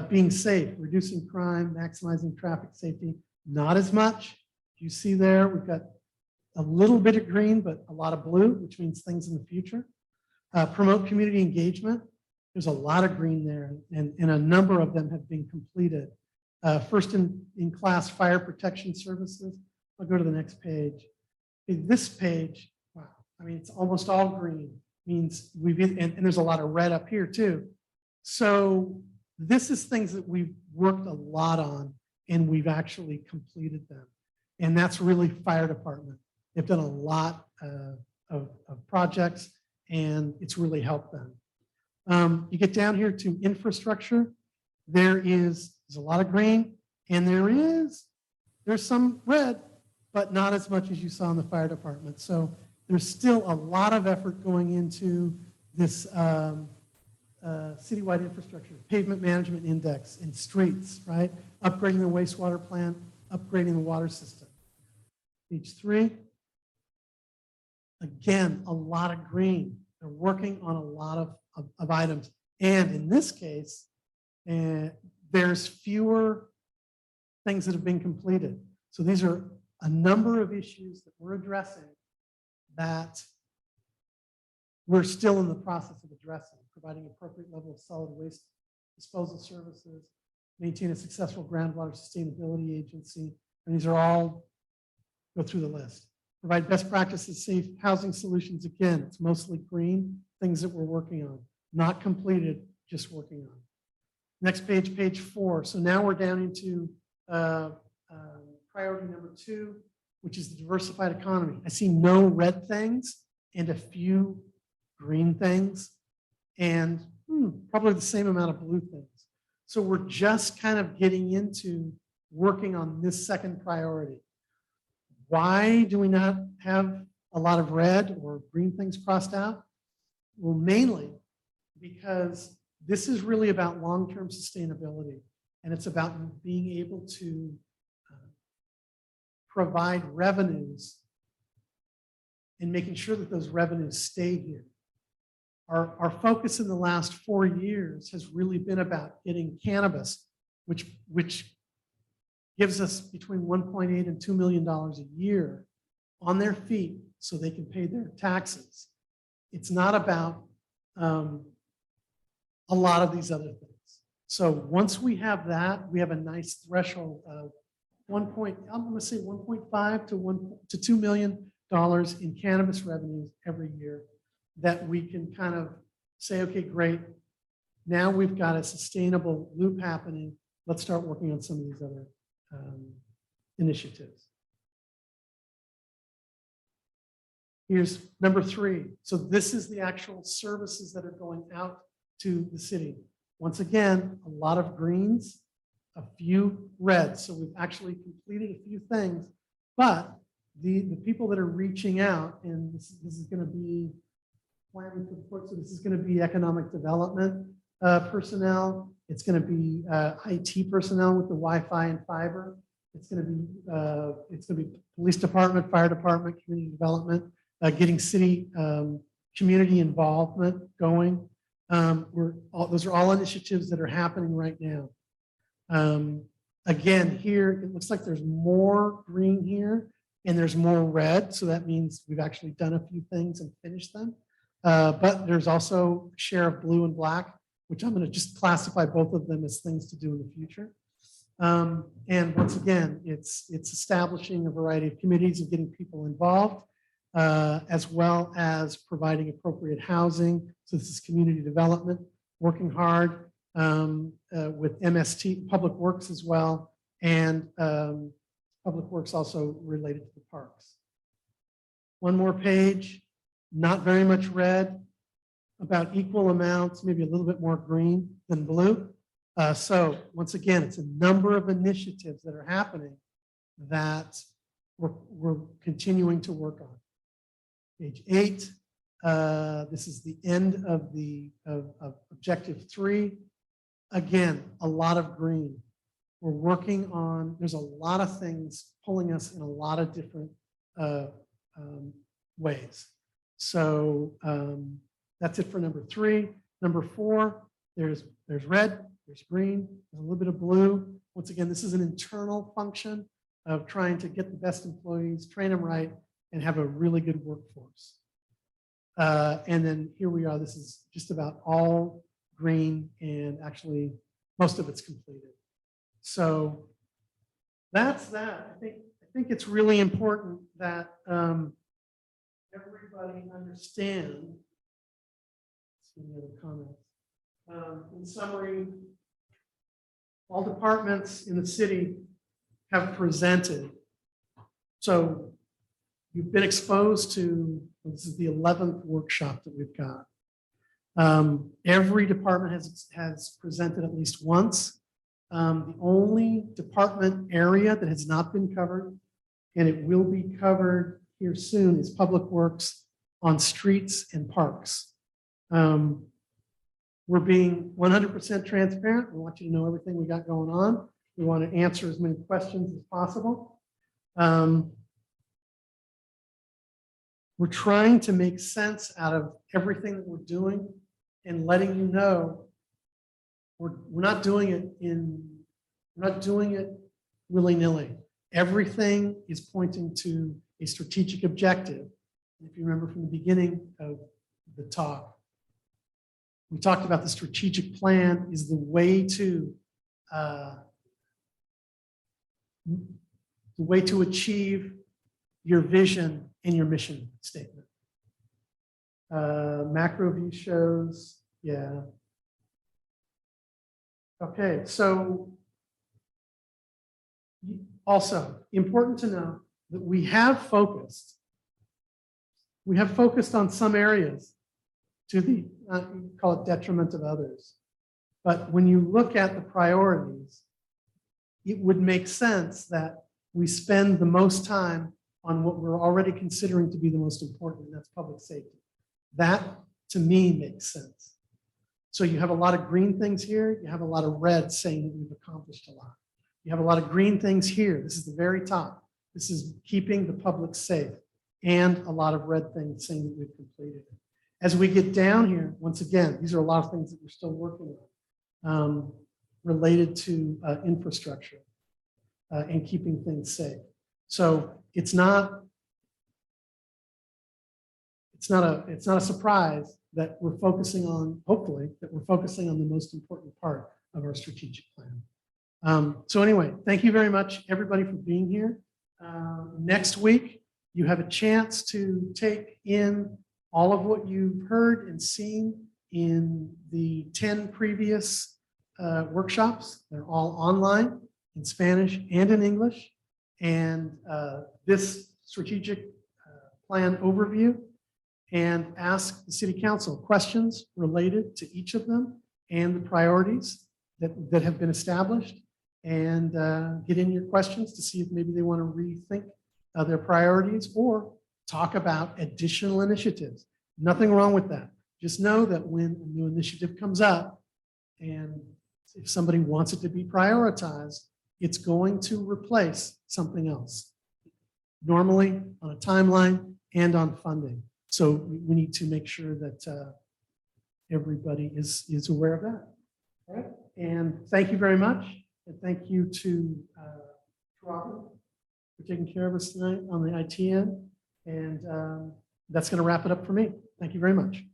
being safe, reducing crime, maximizing traffic safety, not as much. You see there, we've got a little bit of green, but a lot of blue, which means things in the future. Promote community engagement. There's a lot of green there, and a number of them have been completed. First in class fire protection services. I'll go to the next page. This page, wow, I mean, it's almost all green. Means and there's a lot of red up here too. So this is things that we've worked a lot on, and we've actually completed them. And that's really fire department. They've done a lot of projects, and it's really helped them. You get down here to infrastructure. There's a lot of green, and there's some red, but not as much as you saw in the fire department. So there's still a lot of effort going into this citywide infrastructure, pavement management index in streets, right? Upgrading the wastewater plant, upgrading the water system. Page 3. Again, a lot of green. They're working on a lot of items. And in this case, there's fewer things that have been completed. So these are a number of issues that we're addressing that we're still in the process of addressing, providing appropriate level of solid waste disposal services, maintain a successful groundwater sustainability agency. And these are all, go through the list. Provide best practices, safe housing solutions. Again, it's mostly green, things that we're working on, not completed, just working on. Next page, page 4. So now we're down into priority number 2, which is the diversified economy. I see no red things and a few green things, and probably the same amount of blue things. So we're just kind of getting into working on this second priority. Why do we not have a lot of red or green things crossed out? Well, mainly because this is really about long-term sustainability, and it's about being able to provide revenues and making sure that those revenues stay here. Our focus in the last 4 years has really been about getting cannabis, which gives us between $1.8 and $2 million a year on their feet so they can pay their taxes. It's not about a lot of these other things. So once we have that, we have a nice threshold of I'm going to say 1.5 to $2 million in cannabis revenues every year that we can kind of say, okay, great. Now we've got a sustainable loop happening. Let's start working on some of these other initiatives. Here's number 3. So this is the actual services that are going out to the city. Once again, a lot of greens, a few reds. So we've actually completed a few things, but the people that are reaching out, and this is going to be planning for the port, so this is going to be economic development personnel. It's going to be IT personnel with the Wi-Fi and fiber. It's going to be police department, fire department, community development, getting city community involvement going. Those are all initiatives that are happening right now. Again, here it looks like there's more green here and there's more red, so that means we've actually done a few things and finished them. But there's also a share of blue and black, which I'm going to just classify both of them as things to do in the future. And once again, it's establishing a variety of committees and getting people involved. as well as providing appropriate housing. So this is community development, working hard with MST, Public Works as well, and Public Works also related to the parks. One more page, not very much red, about equal amounts, maybe a little bit more green than blue. So once again, it's a number of initiatives that are happening that we're continuing to work on. Page 8, this is the end of of objective 3. Again, a lot of green. We're working on, there's a lot of things pulling us in a lot of different ways. So that's it for number 3. Number 4, there's red, there's green, there's a little bit of blue. Once again, this is an internal function of trying to get the best employees, train them right, and have a really good workforce. And then here we are. This is just about all green, and actually most of it's completed. So that's that. I think it's really important that everybody understand. See any other comments? In summary, all departments in the city have presented. So you've been exposed to, this is the 11th workshop that we've got. Every department has presented at least once. The only department area that has not been covered, and it will be covered here soon, is Public Works on streets and parks. We're being 100% transparent. We want you to know everything we got going on. We want to answer as many questions as possible. We're trying to make sense out of everything that we're doing and letting you know we're not doing it willy-nilly. Everything is pointing to a strategic objective. If you remember from the beginning of the talk, we talked about the strategic plan is the way to achieve your vision and your mission statement. Macro view shows, yeah. Okay, so also important to know that we have focused on some areas to the, call it detriment of others. But when you look at the priorities, it would make sense that we spend the most time on what we're already considering to be the most important, and that's public safety. That, to me, makes sense. So you have a lot of green things here. You have a lot of red saying that we've accomplished a lot. You have a lot of green things here. This is the very top. This is keeping the public safe, and a lot of red things saying that we've completed it. As we get down here, once again, these are a lot of things that we're still working on related to infrastructure and keeping things safe. So it's not a surprise that we're focusing on, hopefully, that we're focusing on the most important part of our strategic plan. So anyway, thank you very much, everybody, for being here. Next week, you have a chance to take in all of what you've heard and seen in the 10 previous workshops. They're all online in Spanish and in English. And this strategic plan overview, and ask the City Council questions related to each of them and the priorities that have been established, and get in your questions to see if maybe they want to rethink their priorities or talk about additional initiatives. Nothing wrong with that. Just know that when a new initiative comes up, and if somebody wants it to be prioritized, it's going to replace something else, normally on a timeline and on funding. So we need to make sure that everybody is aware of that. All right. And thank you very much. And thank you to Robert for taking care of us tonight on the IT end. And that's going to wrap it up for me. Thank you very much.